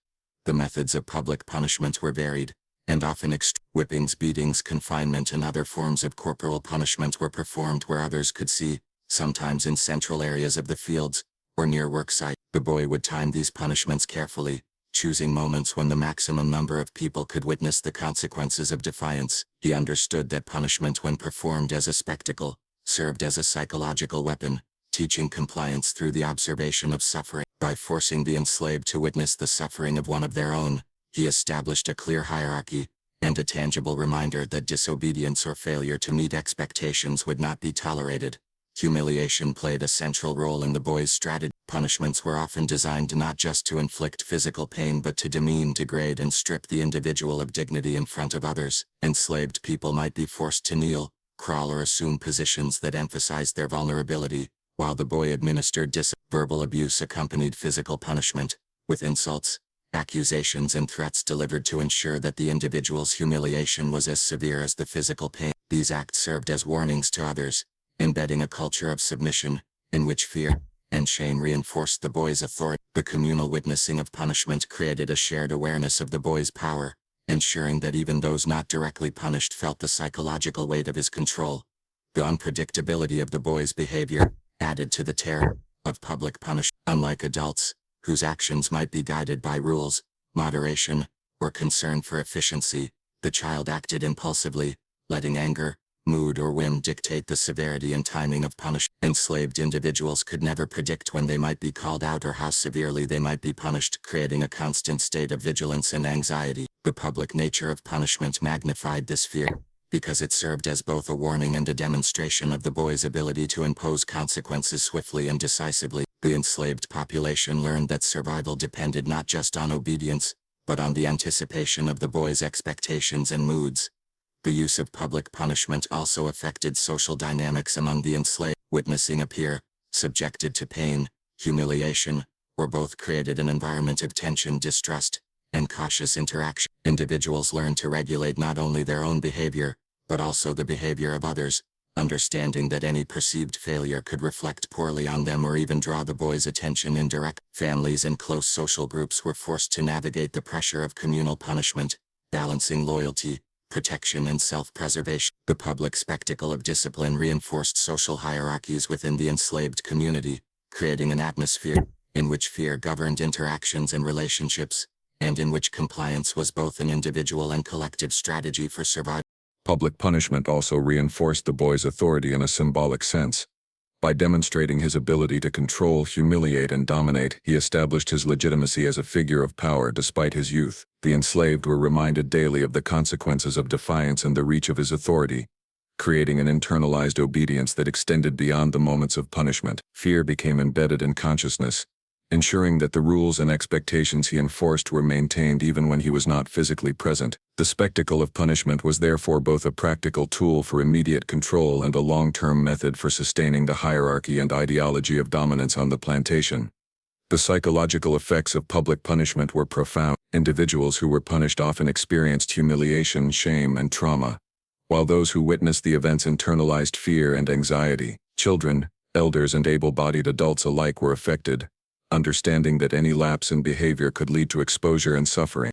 The methods of public punishment were varied, and often extreme. Whippings, beatings, confinement, and other forms of corporal punishment were performed where others could see, sometimes in central areas of the fields, or near worksite. The boy would time these punishments carefully, choosing moments when the maximum number of people could witness the consequences of defiance. He understood that punishment, when performed as a spectacle, served as a psychological weapon, teaching compliance through the observation of suffering. By forcing the enslaved to witness the suffering of one of their own, he established a clear hierarchy, and a tangible reminder that disobedience or failure to meet expectations would not be tolerated. Humiliation played a central role in the boys' strategy. Punishments were often designed not just to inflict physical pain but to demean, degrade, and strip the individual of dignity in front of others. Enslaved people might be forced to kneel, crawl, or assume positions that emphasized their vulnerability, while the boy administered verbal abuse accompanied physical punishment, with insults, accusations, and threats delivered to ensure that the individual's humiliation was as severe as the physical pain. These acts served as warnings to others, embedding a culture of submission, in which fear and shame reinforced the boy's authority. The communal witnessing of punishment created a shared awareness of the boy's power, ensuring that even those not directly punished felt the psychological weight of his control. The unpredictability of the boy's behavior added to the terror of public punishment. Unlike adults, whose actions might be guided by rules, moderation, or concern for efficiency, the child acted impulsively, letting anger, mood, or whim dictate the severity and timing of punishment. Enslaved individuals could never predict when they might be called out or how severely they might be punished, creating a constant state of vigilance and anxiety. The public nature of punishment magnified this fear, because it served as both a warning and a demonstration of the boy's ability to impose consequences swiftly and decisively. The enslaved population learned that survival depended not just on obedience, but on the anticipation of the boy's expectations and moods. The use of public punishment also affected social dynamics among the enslaved. Witnessing a peer, subjected to pain, humiliation, or both created an environment of tension, distrust, and cautious interaction. Individuals learned to regulate not only their own behavior, but also the behavior of others, understanding that any perceived failure could reflect poorly on them or even draw the boy's attention indirectly. Families and close social groups were forced to navigate the pressure of communal punishment, balancing loyalty, protection, and self-preservation. The public spectacle of discipline reinforced social hierarchies within the enslaved community, creating an atmosphere in which fear governed interactions and relationships, and in which compliance was both an individual and collective strategy for survival. Public punishment also reinforced the boy's authority in a symbolic sense. By demonstrating his ability to control, humiliate, and dominate, he established his legitimacy as a figure of power despite his youth. The enslaved were reminded daily of the consequences of defiance and the reach of his authority, creating an internalized obedience that extended beyond the moments of punishment. Fear became embedded in consciousness, ensuring that the rules and expectations he enforced were maintained even when he was not physically present. The spectacle of punishment was therefore both a practical tool for immediate control and a long-term method for sustaining the hierarchy and ideology of dominance on the plantation. The psychological effects of public punishment were profound. Individuals who were punished often experienced humiliation, shame, and trauma, while those who witnessed the events internalized fear and anxiety. Children, elders, and able-bodied adults alike were affected, understanding that any lapse in behavior could lead to exposure and suffering.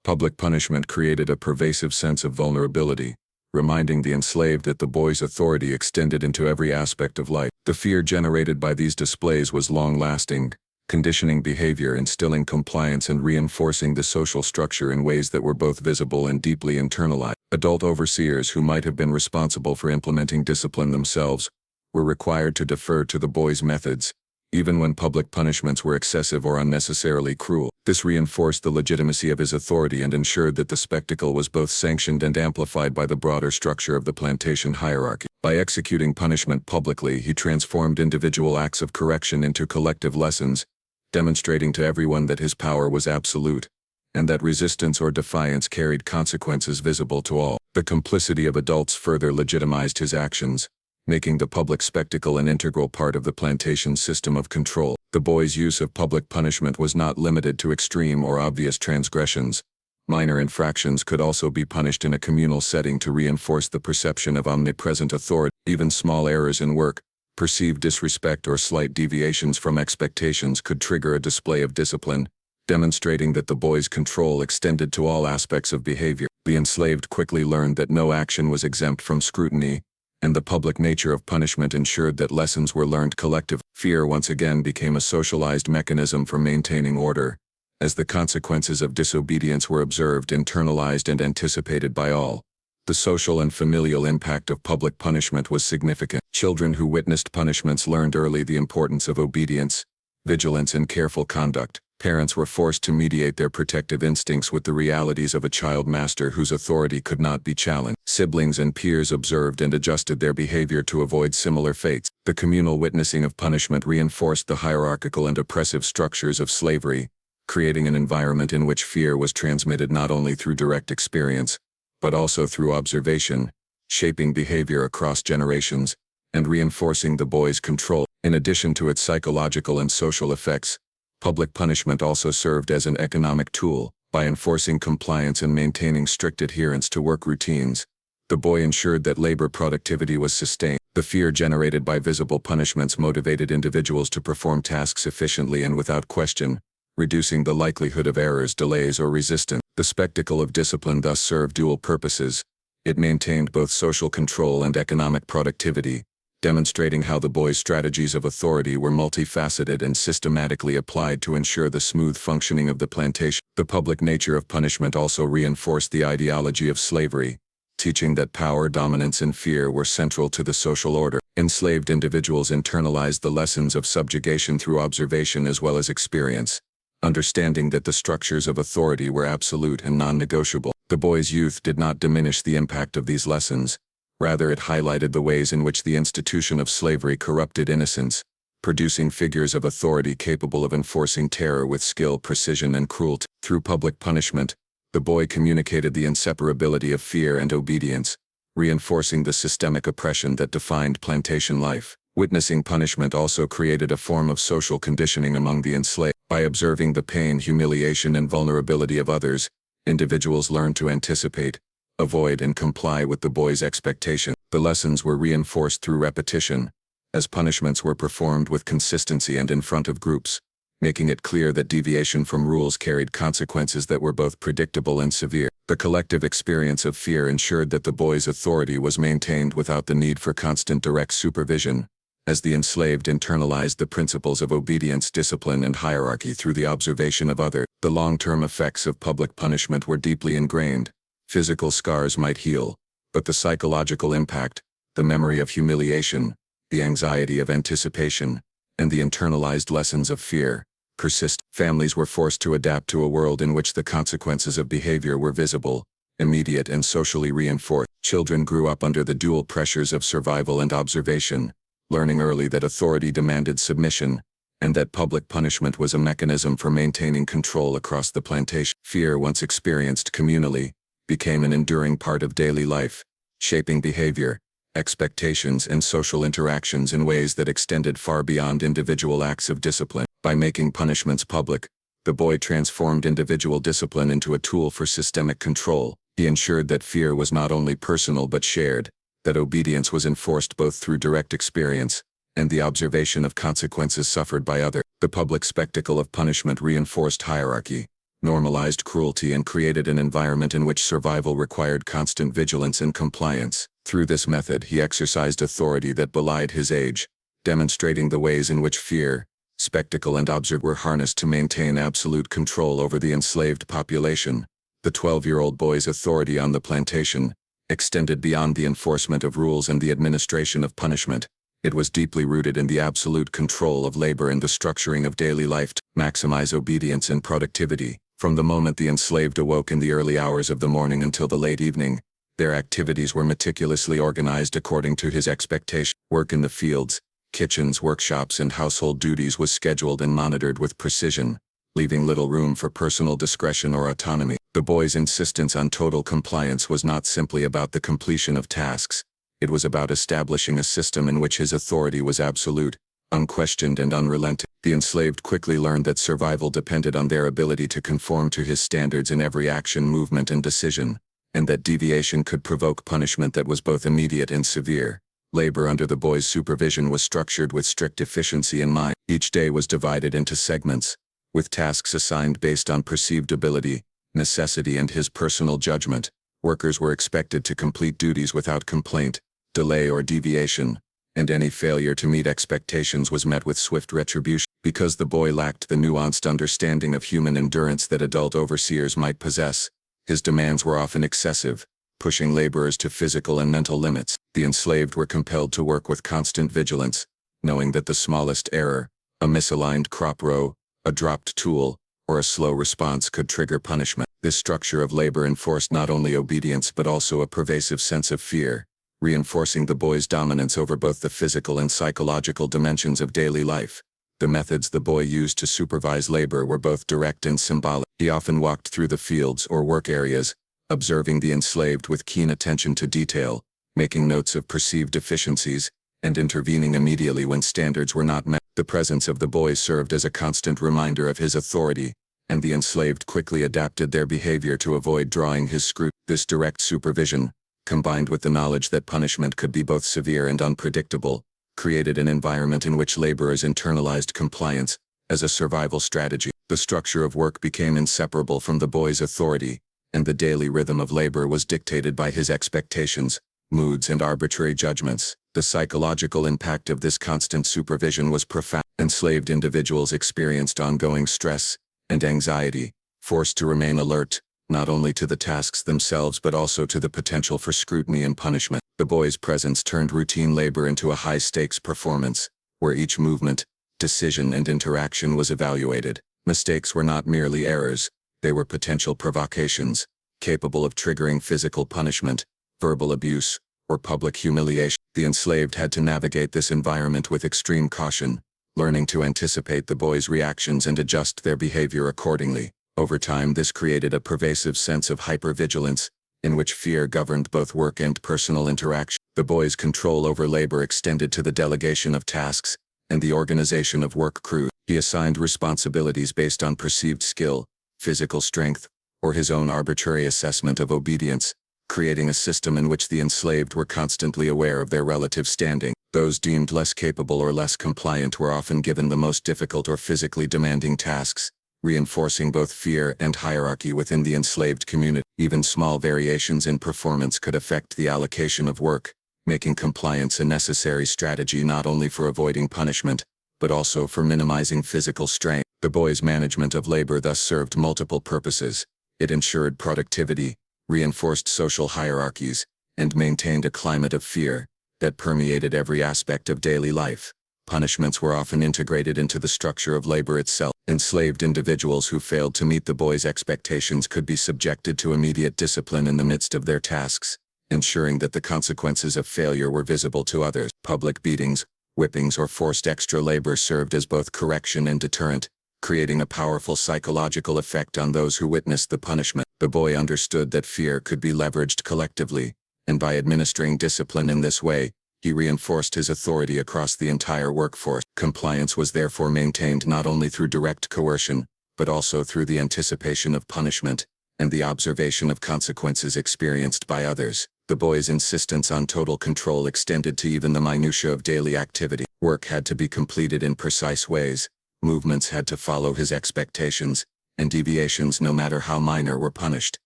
Public punishment created a pervasive sense of vulnerability, reminding the enslaved that the boy's authority extended into every aspect of life. The fear generated by these displays was long-lasting, conditioning behavior, instilling compliance, and reinforcing the social structure in ways that were both visible and deeply internalized. Adult overseers who might have been responsible for implementing discipline themselves were required to defer to the boy's methods, even when public punishments were excessive or unnecessarily cruel. This reinforced the legitimacy of his authority and ensured that the spectacle was both sanctioned and amplified by the broader structure of the plantation hierarchy. By executing punishment publicly, he transformed individual acts of correction into collective lessons, demonstrating to everyone that his power was absolute, and that resistance or defiance carried consequences visible to all. The complicity of adults further legitimized his actions, making the public spectacle an integral part of the plantation system of control. The boy's use of public punishment was not limited to extreme or obvious transgressions. Minor infractions could also be punished in a communal setting to reinforce the perception of omnipresent authority. Even small errors in work, perceived disrespect, or slight deviations from expectations could trigger a display of discipline, demonstrating that the boy's control extended to all aspects of behavior. The enslaved quickly learned that no action was exempt from scrutiny, and the public nature of punishment ensured that lessons were learned collectively. Fear once again became a socialized mechanism for maintaining order, as the consequences of disobedience were observed, internalized, and anticipated by all. The social and familial impact of public punishment was significant. Children who witnessed punishments learned early the importance of obedience, vigilance, and careful conduct, Parents were forced to mediate their protective instincts with the realities of a child master whose authority could not be challenged. Siblings and peers observed and adjusted their behavior to avoid similar fates. The communal witnessing of punishment reinforced the hierarchical and oppressive structures of slavery, creating an environment in which fear was transmitted not only through direct experience, but also through observation, shaping behavior across generations, and reinforcing the boy's control. In addition to its psychological and social effects, public punishment also served as an economic tool. By enforcing compliance and maintaining strict adherence to work routines, the boy ensured that labor productivity was sustained. The fear generated by visible punishments motivated individuals to perform tasks efficiently and without question, reducing the likelihood of errors, delays, or resistance. The spectacle of discipline thus served dual purposes. It maintained both social control and economic productivity, demonstrating how the boy's strategies of authority were multifaceted and systematically applied to ensure the smooth functioning of the plantation. The public nature of punishment also reinforced the ideology of slavery, teaching that power, dominance, and fear were central to the social order. Enslaved individuals internalized the lessons of subjugation through observation as well as experience, understanding that the structures of authority were absolute and non-negotiable. The boy's youth did not diminish the impact of these lessons. Rather, it highlighted the ways in which the institution of slavery corrupted innocence, producing figures of authority capable of enforcing terror with skill, precision, and cruelty. Through public punishment, the boy communicated the inseparability of fear and obedience, reinforcing the systemic oppression that defined plantation life. Witnessing punishment also created a form of social conditioning among the enslaved. By observing the pain, humiliation, and vulnerability of others, individuals learned to anticipate, avoid, and comply with the boy's expectation. The lessons were reinforced through repetition, as punishments were performed with consistency and in front of groups, making it clear that deviation from rules carried consequences that were both predictable and severe. The collective experience of fear ensured that the boy's authority was maintained without the need for constant direct supervision, as the enslaved internalized the principles of obedience, discipline, and hierarchy through the observation of others. The long-term effects of public punishment were deeply ingrained. Physical scars might heal, but the psychological impact, the memory of humiliation, the anxiety of anticipation, and the internalized lessons of fear, persist. Families were forced to adapt to a world in which the consequences of behavior were visible, immediate, and socially reinforced. Children grew up under the dual pressures of survival and observation, learning early that authority demanded submission, and that public punishment was a mechanism for maintaining control across the plantation. Fear, once experienced communally, became an enduring part of daily life, shaping behavior, expectations, and social interactions in ways that extended far beyond individual acts of discipline. By making punishments public, the boy transformed individual discipline into a tool for systemic control. He ensured that fear was not only personal but shared, that obedience was enforced both through direct experience and the observation of consequences suffered by others. The public spectacle of punishment reinforced hierarchy, normalized cruelty, and created an environment in which survival required constant vigilance and compliance. Through this method, he exercised authority that belied his age, demonstrating the ways in which fear, spectacle, and observation were harnessed to maintain absolute control over the enslaved population. The 12-year-old boy's authority on the plantation extended beyond the enforcement of rules and the administration of punishment. It was deeply rooted in the absolute control of labor and the structuring of daily life to maximize obedience and productivity. From the moment the enslaved awoke in the early hours of the morning until the late evening, their activities were meticulously organized according to his expectation. Work in the fields, kitchens, workshops, and household duties was scheduled and monitored with precision, leaving little room for personal discretion or autonomy. The boy's insistence on total compliance was not simply about the completion of tasks. It was about establishing a system in which his authority was absolute, unquestioned, and unrelenting. The enslaved quickly learned that survival depended on their ability to conform to his standards in every action, movement, and decision, and that deviation could provoke punishment that was both immediate and severe. Labor under the boy's supervision was structured with strict efficiency in mind. Each day was divided into segments, with tasks assigned based on perceived ability, necessity, and his personal judgment. Workers were expected to complete duties without complaint, delay, or deviation, and any failure to meet expectations was met with swift retribution. Because the boy lacked the nuanced understanding of human endurance that adult overseers might possess, his demands were often excessive, pushing laborers to physical and mental limits. The enslaved were compelled to work with constant vigilance, knowing that the smallest error, a misaligned crop row, a dropped tool, or a slow response could trigger punishment. This structure of labor enforced not only obedience but also a pervasive sense of fear, reinforcing the boy's dominance over both the physical and psychological dimensions of daily life. The methods the boy used to supervise labor were both direct and symbolic. He often walked through the fields or work areas, observing the enslaved with keen attention to detail, making notes of perceived deficiencies, and intervening immediately when standards were not met. The presence of the boy served as a constant reminder of his authority, and the enslaved quickly adapted their behavior to avoid drawing his scrutiny. This direct supervision, combined with the knowledge that punishment could be both severe and unpredictable, created an environment in which laborers internalized compliance as a survival strategy. The structure of work became inseparable from the boy's authority, and the daily rhythm of labor was dictated by his expectations, moods, and arbitrary judgments. The psychological impact of this constant supervision was profound. Enslaved individuals experienced ongoing stress and anxiety, forced to remain alert, not only to the tasks themselves but also to the potential for scrutiny and punishment. The boy's presence turned routine labor into a high-stakes performance, where each movement, decision, and interaction was evaluated. Mistakes were not merely errors, they were potential provocations, capable of triggering physical punishment, verbal abuse, or public humiliation. The enslaved had to navigate this environment with extreme caution, learning to anticipate the boy's reactions and adjust their behavior accordingly. Over time, this created a pervasive sense of hypervigilance, in which fear governed both work and personal interaction. The boy's control over labor extended to the delegation of tasks and the organization of work crews. He assigned responsibilities based on perceived skill, physical strength, or his own arbitrary assessment of obedience, creating a system in which the enslaved were constantly aware of their relative standing. Those deemed less capable or less compliant were often given the most difficult or physically demanding tasks, reinforcing both fear and hierarchy within the enslaved community. Even small variations in performance could affect the allocation of work, making compliance a necessary strategy not only for avoiding punishment, but also for minimizing physical strain. The boy's management of labor thus served multiple purposes. It ensured productivity, reinforced social hierarchies, and maintained a climate of fear that permeated every aspect of daily life. Punishments were often integrated into the structure of labor itself. Enslaved individuals who failed to meet the boy's expectations could be subjected to immediate discipline in the midst of their tasks, ensuring that the consequences of failure were visible to others. Public beatings, whippings, or forced extra labor served as both correction and deterrent, creating a powerful psychological effect on those who witnessed the punishment. The boy understood that fear could be leveraged collectively, and by administering discipline in this way, he reinforced his authority across the entire workforce. Compliance was therefore maintained not only through direct coercion, but also through the anticipation of punishment and the observation of consequences experienced by others. The boy's insistence on total control extended to even the minutiae of daily activity. Work had to be completed in precise ways, movements had to follow his expectations, and deviations, no matter how minor, were punished.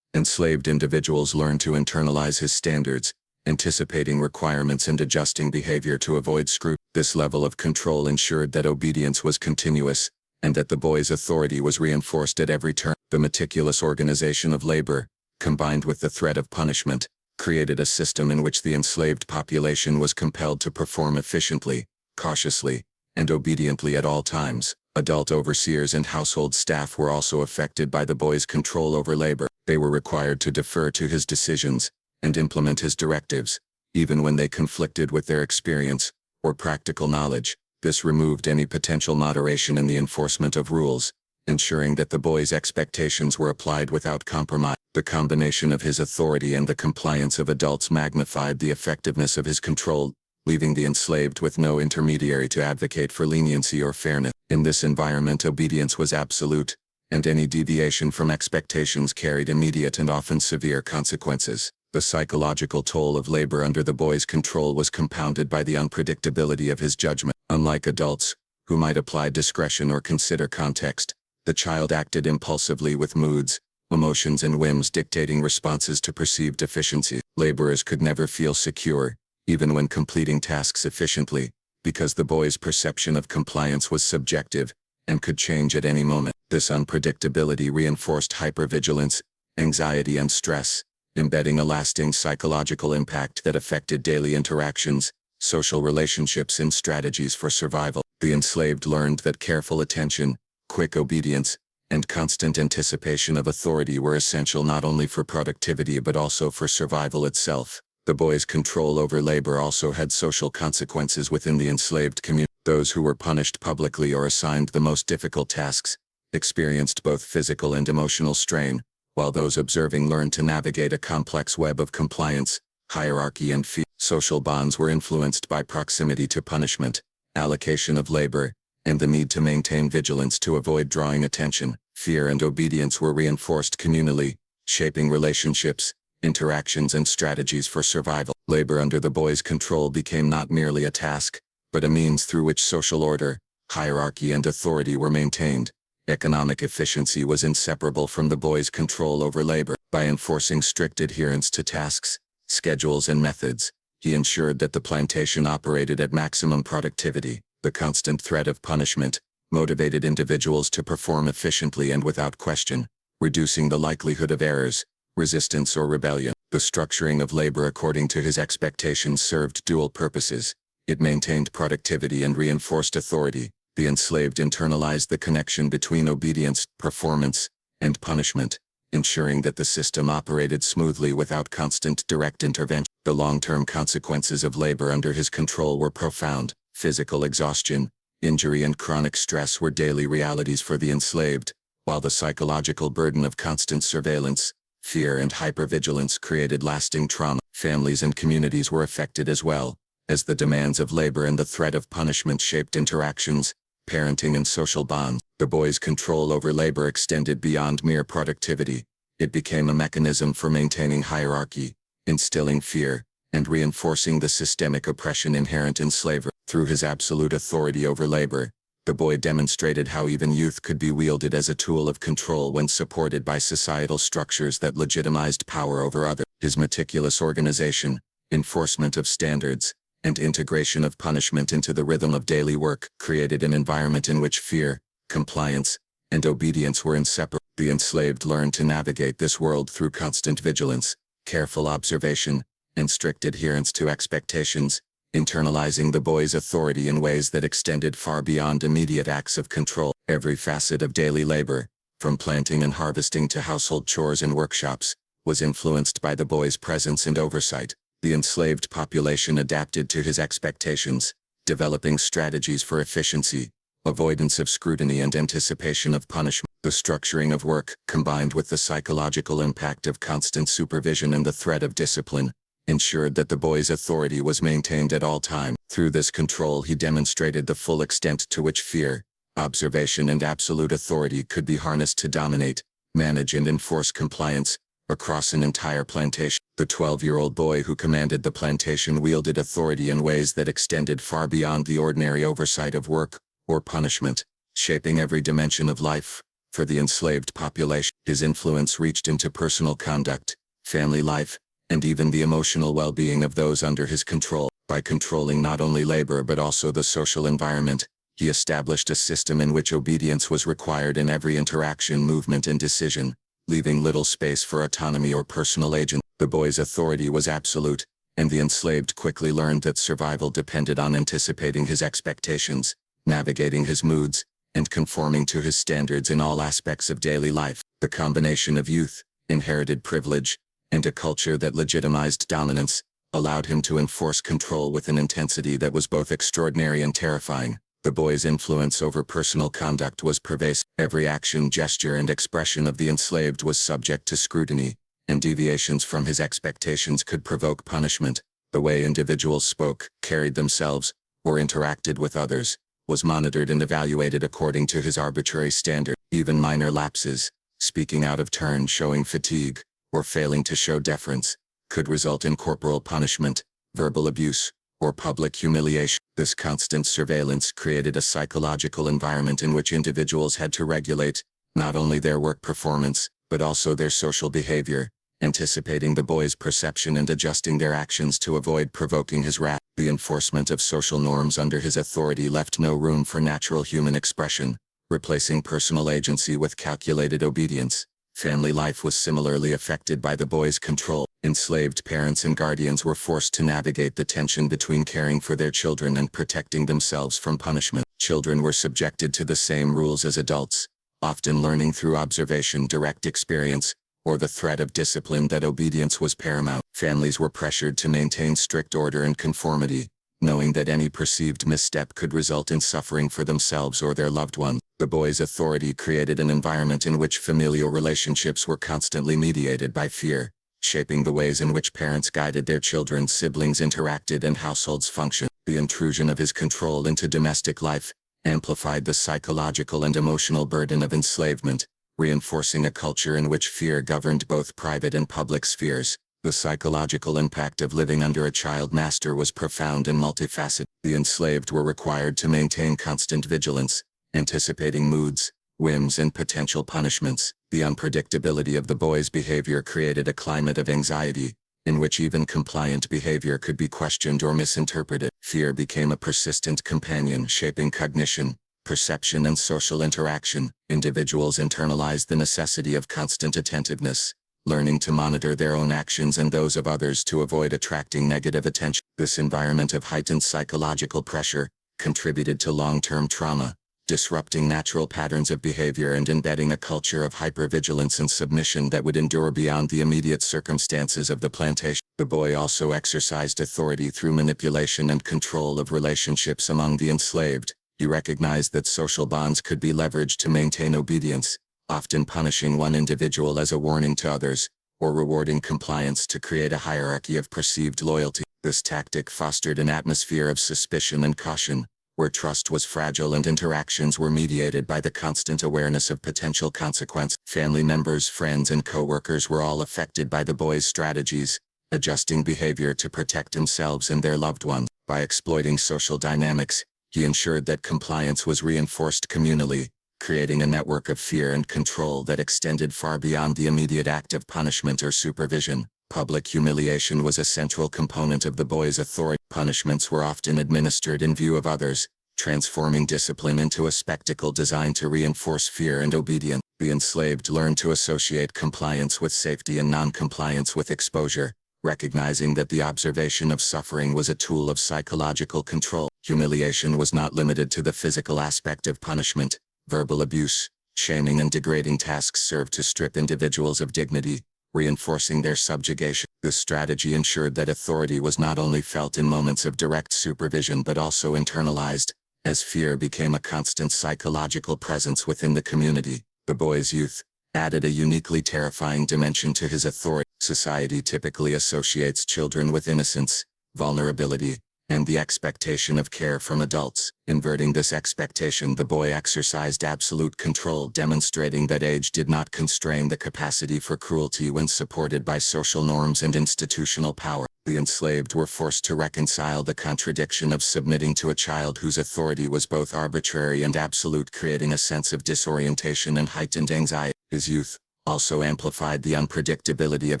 Enslaved individuals learned to internalize his standards, anticipating requirements and adjusting behavior to avoid scrutiny. This level of control ensured that obedience was continuous, and that the boy's authority was reinforced at every turn. The meticulous organization of labor, combined with the threat of punishment, created a system in which the enslaved population was compelled to perform efficiently, cautiously, and obediently at all times. Adult overseers and household staff were also affected by the boy's control over labor. They were required to defer to his decisions and implement his directives, even when they conflicted with their experience or practical knowledge. This removed any potential moderation in the enforcement of rules, ensuring that the boy's expectations were applied without compromise. The combination of his authority and the compliance of adults magnified the effectiveness of his control, leaving the enslaved with no intermediary to advocate for leniency or fairness. In this environment, obedience was absolute, and any deviation from expectations carried immediate and often severe consequences. The psychological toll of labor under the boy's control was compounded by the unpredictability of his judgment. Unlike adults, who might apply discretion or consider context, the child acted impulsively with moods, emotions, and whims dictating responses to perceived deficiencies. Laborers could never feel secure, even when completing tasks efficiently, because the boy's perception of compliance was subjective and could change at any moment. This unpredictability reinforced hypervigilance, anxiety, and stress, embedding a lasting psychological impact that affected daily interactions, social relationships, and strategies for survival. The enslaved learned that careful attention, quick obedience, and constant anticipation of authority were essential not only for productivity but also for survival itself. The boys' control over labor also had social consequences within the enslaved community. Those who were punished publicly or assigned the most difficult tasks experienced both physical and emotional strain, while those observing learned to navigate a complex web of compliance, hierarchy and fear. Social bonds were influenced by proximity to punishment, allocation of labor, and the need to maintain vigilance to avoid drawing attention. Fear and obedience were reinforced communally, shaping relationships, interactions and strategies for survival. Labor under the boys' control became not merely a task, but a means through which social order, hierarchy and authority were maintained. Economic efficiency was inseparable from the boys' control over labor. By enforcing strict adherence to tasks, schedules and methods, he ensured that the plantation operated at maximum productivity. The constant threat of punishment motivated individuals to perform efficiently and without question, reducing the likelihood of errors, resistance or rebellion. The structuring of labor according to his expectations served dual purposes. It maintained productivity and reinforced authority. The enslaved internalized the connection between obedience, performance, and punishment, ensuring that the system operated smoothly without constant direct intervention. The long-term consequences of labor under his control were profound. Physical exhaustion, injury and chronic stress were daily realities for the enslaved, while the psychological burden of constant surveillance, fear and hypervigilance created lasting trauma. Families and communities were affected as well, as the demands of labor and the threat of punishment shaped interactions, parenting and social bonds. The boys' control over labor extended beyond mere productivity. It became a mechanism for maintaining hierarchy, instilling fear, and reinforcing the systemic oppression inherent in slavery. Through his absolute authority over labor, the boy demonstrated how even youth could be wielded as a tool of control when supported by societal structures that legitimized power over others. His meticulous organization, enforcement of standards, and integration of punishment into the rhythm of daily work created an environment in which fear, compliance, and obedience were inseparable. The enslaved learned to navigate this world through constant vigilance, careful observation, and strict adherence to expectations, internalizing the boy's authority in ways that extended far beyond immediate acts of control. Every facet of daily labor, from planting and harvesting to household chores and workshops, was influenced by the boy's presence and oversight. The enslaved population adapted to his expectations, developing strategies for efficiency, avoidance of scrutiny and anticipation of punishment. The structuring of work, combined with the psychological impact of constant supervision and the threat of discipline, ensured that the boy's authority was maintained at all times. Through this control he demonstrated the full extent to which fear, observation and absolute authority could be harnessed to dominate, manage and enforce compliance across an entire plantation. The 12-year-old boy who commanded the plantation wielded authority in ways that extended far beyond the ordinary oversight of work or punishment, shaping every dimension of life. For the enslaved population, his influence reached into personal conduct, family life, and even the emotional well-being of those under his control. By controlling not only labor but also the social environment, he established a system in which obedience was required in every interaction, movement and decision, leaving little space for autonomy or personal agency. The boy's authority was absolute, and the enslaved quickly learned that survival depended on anticipating his expectations, navigating his moods, and conforming to his standards in all aspects of daily life. The combination of youth, inherited privilege, and a culture that legitimized dominance, allowed him to enforce control with an intensity that was both extraordinary and terrifying. The boy's influence over personal conduct was pervasive. Every action, gesture, and expression of the enslaved was subject to scrutiny, and deviations from his expectations could provoke punishment. The way individuals spoke, carried themselves, or interacted with others, was monitored and evaluated according to his arbitrary standard. Even minor lapses, speaking out of turn, showing fatigue, or failing to show deference, could result in corporal punishment, verbal abuse, or public humiliation. This constant surveillance created a psychological environment in which individuals had to regulate, not only their work performance, but also their social behavior, anticipating the boy's perception and adjusting their actions to avoid provoking his wrath. The enforcement of social norms under his authority left no room for natural human expression, replacing personal agency with calculated obedience. Family life was similarly affected by the boy's control. Enslaved parents and guardians were forced to navigate the tension between caring for their children and protecting themselves from punishment. Children were subjected to the same rules as adults, often learning through observation, direct experience, or the threat of discipline that obedience was paramount. Families were pressured to maintain strict order and conformity, knowing that any perceived misstep could result in suffering for themselves or their loved ones. The boy's authority created an environment in which familial relationships were constantly mediated by fear, shaping the ways in which parents guided their children, siblings interacted, and households functioned. The intrusion of his control into domestic life amplified the psychological and emotional burden of enslavement, reinforcing a culture in which fear governed both private and public spheres. The psychological impact of living under a child master was profound and multifaceted. The enslaved were required to maintain constant vigilance, anticipating moods, whims, and potential punishments. The unpredictability of the boy's behavior created a climate of anxiety, in which even compliant behavior could be questioned or misinterpreted. Fear became a persistent companion, shaping cognition, perception, and social interaction. Individuals internalized the necessity of constant attentiveness, learning to monitor their own actions and those of others to avoid attracting negative attention. This environment of heightened psychological pressure contributed to long-term trauma, disrupting natural patterns of behavior and embedding a culture of hypervigilance and submission that would endure beyond the immediate circumstances of the plantation. The boy also exercised authority through manipulation and control of relationships among the enslaved. He recognized that social bonds could be leveraged to maintain obedience, often punishing one individual as a warning to others, or rewarding compliance to create a hierarchy of perceived loyalty. This tactic fostered an atmosphere of suspicion and caution, where trust was fragile and interactions were mediated by the constant awareness of potential consequence. Family members, friends, and co-workers were all affected by the boy's strategies, adjusting behavior to protect themselves and their loved ones. By exploiting social dynamics, he ensured that compliance was reinforced communally, creating a network of fear and control that extended far beyond the immediate act of punishment or supervision. Public humiliation was a central component of the boy's authority. Punishments were often administered in view of others, transforming discipline into a spectacle designed to reinforce fear and obedience. The enslaved learned to associate compliance with safety and non-compliance with exposure, recognizing that the observation of suffering was a tool of psychological control. Humiliation was not limited to the physical aspect of punishment. Verbal abuse, shaming, and degrading tasks served to strip individuals of dignity, reinforcing their subjugation. This strategy ensured that authority was not only felt in moments of direct supervision but also internalized, as fear became a constant psychological presence within the community. The boy's youth added a uniquely terrifying dimension to his authority. Society typically associates children with innocence, vulnerability, and the expectation of care from adults. Inverting this expectation, the boy exercised absolute control, demonstrating that age did not constrain the capacity for cruelty when supported by social norms and institutional power. The enslaved were forced to reconcile the contradiction of submitting to a child whose authority was both arbitrary and absolute, creating a sense of disorientation and heightened anxiety. His youth also amplified the unpredictability of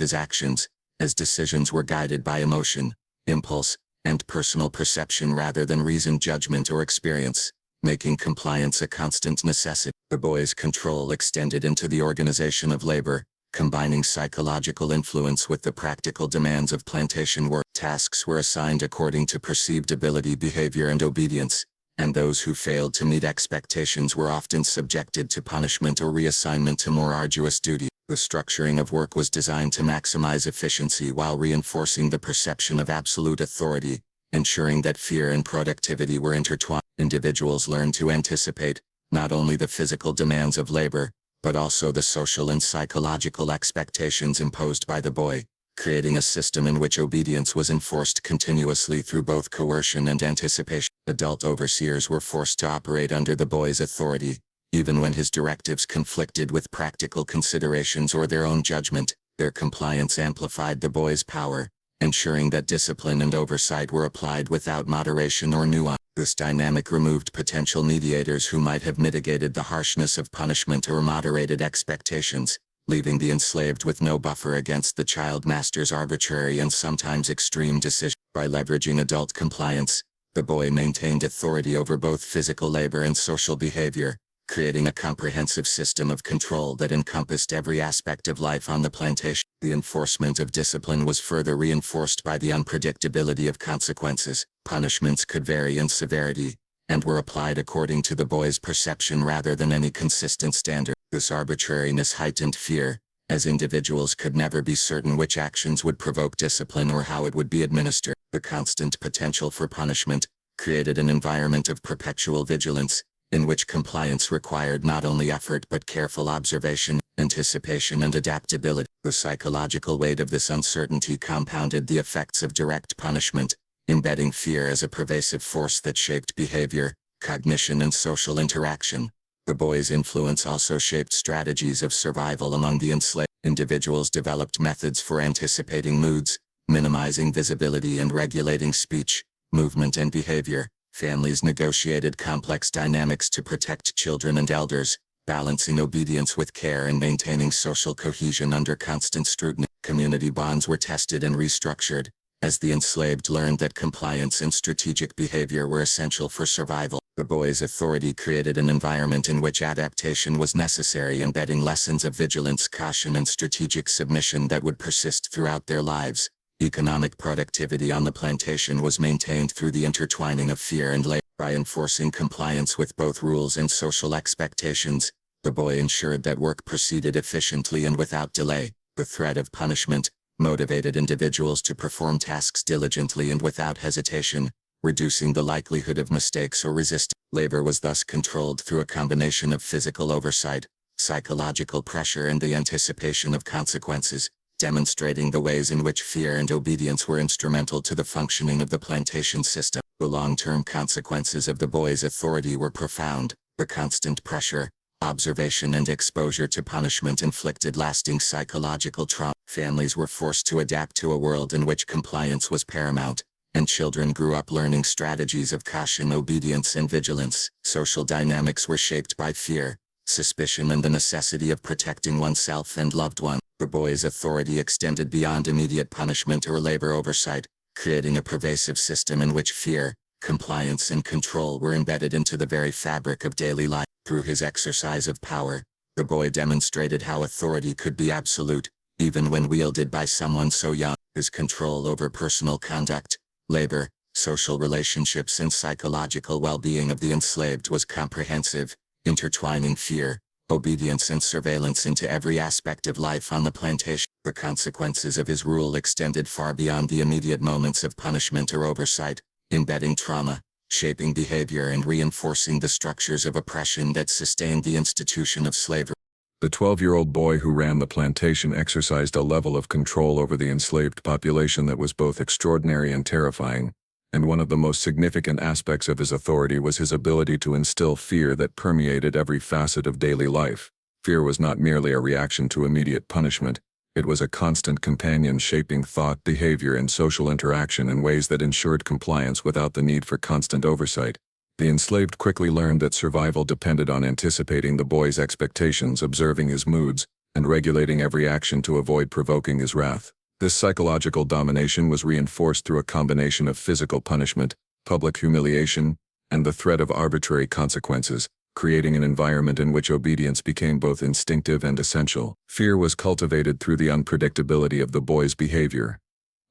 his actions, as decisions were guided by emotion, impulse, and personal perception rather than reasoned judgment or experience, making compliance a constant necessity. The boy's control extended into the organization of labor, combining psychological influence with the practical demands of plantation work. Tasks were assigned according to perceived ability, behavior, and obedience, and those who failed to meet expectations were often subjected to punishment or reassignment to more arduous duty. The structuring of work was designed to maximize efficiency while reinforcing the perception of absolute authority, ensuring that fear and productivity were intertwined. Individuals learned to anticipate not only the physical demands of labor, but also the social and psychological expectations imposed by the boy, creating a system in which obedience was enforced continuously through both coercion and anticipation. Adult overseers were forced to operate under the boy's authority, even when his directives conflicted with practical considerations or their own judgment. Their compliance amplified the boy's power, ensuring that discipline and oversight were applied without moderation or nuance. This dynamic removed potential mediators who might have mitigated the harshness of punishment or moderated expectations, leaving the enslaved with no buffer against the child master's arbitrary and sometimes extreme decisions. By leveraging adult compliance, the boy maintained authority over both physical labor and social behavior, creating a comprehensive system of control that encompassed every aspect of life on the plantation. The enforcement of discipline was further reinforced by the unpredictability of consequences. Punishments could vary in severity, and were applied according to the boy's perception rather than any consistent standard. This arbitrariness heightened fear, as individuals could never be certain which actions would provoke discipline or how it would be administered. The constant potential for punishment created an environment of perpetual vigilance, in which compliance required not only effort but careful observation, anticipation and adaptability. The psychological weight of this uncertainty compounded the effects of direct punishment, embedding fear as a pervasive force that shaped behavior, cognition and social interaction. The boy's influence also shaped strategies of survival among the enslaved. Individuals developed methods for anticipating moods, minimizing visibility and regulating speech, movement and behavior. Families negotiated complex dynamics to protect children and elders, balancing obedience with care and maintaining social cohesion under constant scrutiny. Community bonds were tested and restructured, as the enslaved learned that compliance and strategic behavior were essential for survival. The boy's authority created an environment in which adaptation was necessary, embedding lessons of vigilance, caution and strategic submission that would persist throughout their lives. Economic productivity on the plantation was maintained through the intertwining of fear and labor. By enforcing compliance with both rules and social expectations, the boy ensured that work proceeded efficiently and without delay. The threat of punishment motivated individuals to perform tasks diligently and without hesitation, reducing the likelihood of mistakes or resistance. Labor was thus controlled through a combination of physical oversight, psychological pressure and the anticipation of consequences, demonstrating the ways in which fear and obedience were instrumental to the functioning of the plantation system. The long-term consequences of the boy's authority were profound. The constant pressure, observation and exposure to punishment inflicted lasting psychological trauma. Families were forced to adapt to a world in which compliance was paramount, and children grew up learning strategies of caution, obedience and vigilance. Social dynamics were shaped by fear, suspicion and the necessity of protecting oneself and loved ones. The boy's authority extended beyond immediate punishment or labor oversight, creating a pervasive system in which fear, compliance and control were embedded into the very fabric of daily life. Through his exercise of power, the boy demonstrated how authority could be absolute, even when wielded by someone so young. His control over personal conduct, labor, social relationships and psychological well-being of the enslaved was comprehensive, intertwining fear, obedience and surveillance into every aspect of life on the plantation. The consequences of his rule extended far beyond the immediate moments of punishment or oversight, embedding trauma, shaping behavior and reinforcing the structures of oppression that sustained the institution of slavery. The 12-year-old boy who ran the plantation exercised a level of control over the enslaved population that was both extraordinary and terrifying, and one of the most significant aspects of his authority was his ability to instill fear that permeated every facet of daily life. Fear was not merely a reaction to immediate punishment, it was a constant companion shaping thought, behavior, and social interaction in ways that ensured compliance without the need for constant oversight. The enslaved quickly learned that survival depended on anticipating the boy's expectations, observing his moods, and regulating every action to avoid provoking his wrath. This psychological domination was reinforced through a combination of physical punishment, public humiliation, and the threat of arbitrary consequences, creating an environment in which obedience became both instinctive and essential. Fear was cultivated through the unpredictability of the boy's behavior.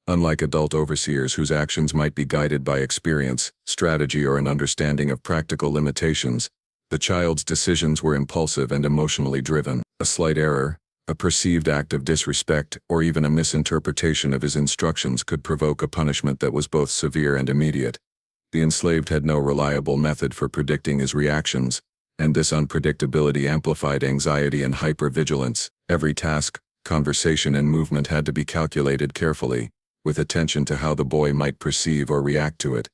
Unlike adult overseers whose actions might be guided by experience, strategy, or an understanding of practical limitations, the child's decisions were impulsive and emotionally driven. A slight error, a perceived act of disrespect, or even a misinterpretation of his instructions could provoke a punishment that was both severe and immediate. The enslaved had no reliable method for predicting his reactions, and this unpredictability amplified anxiety and hypervigilance. Every task, conversation, and movement had to be calculated carefully, with attention to how the boy might perceive or react to it.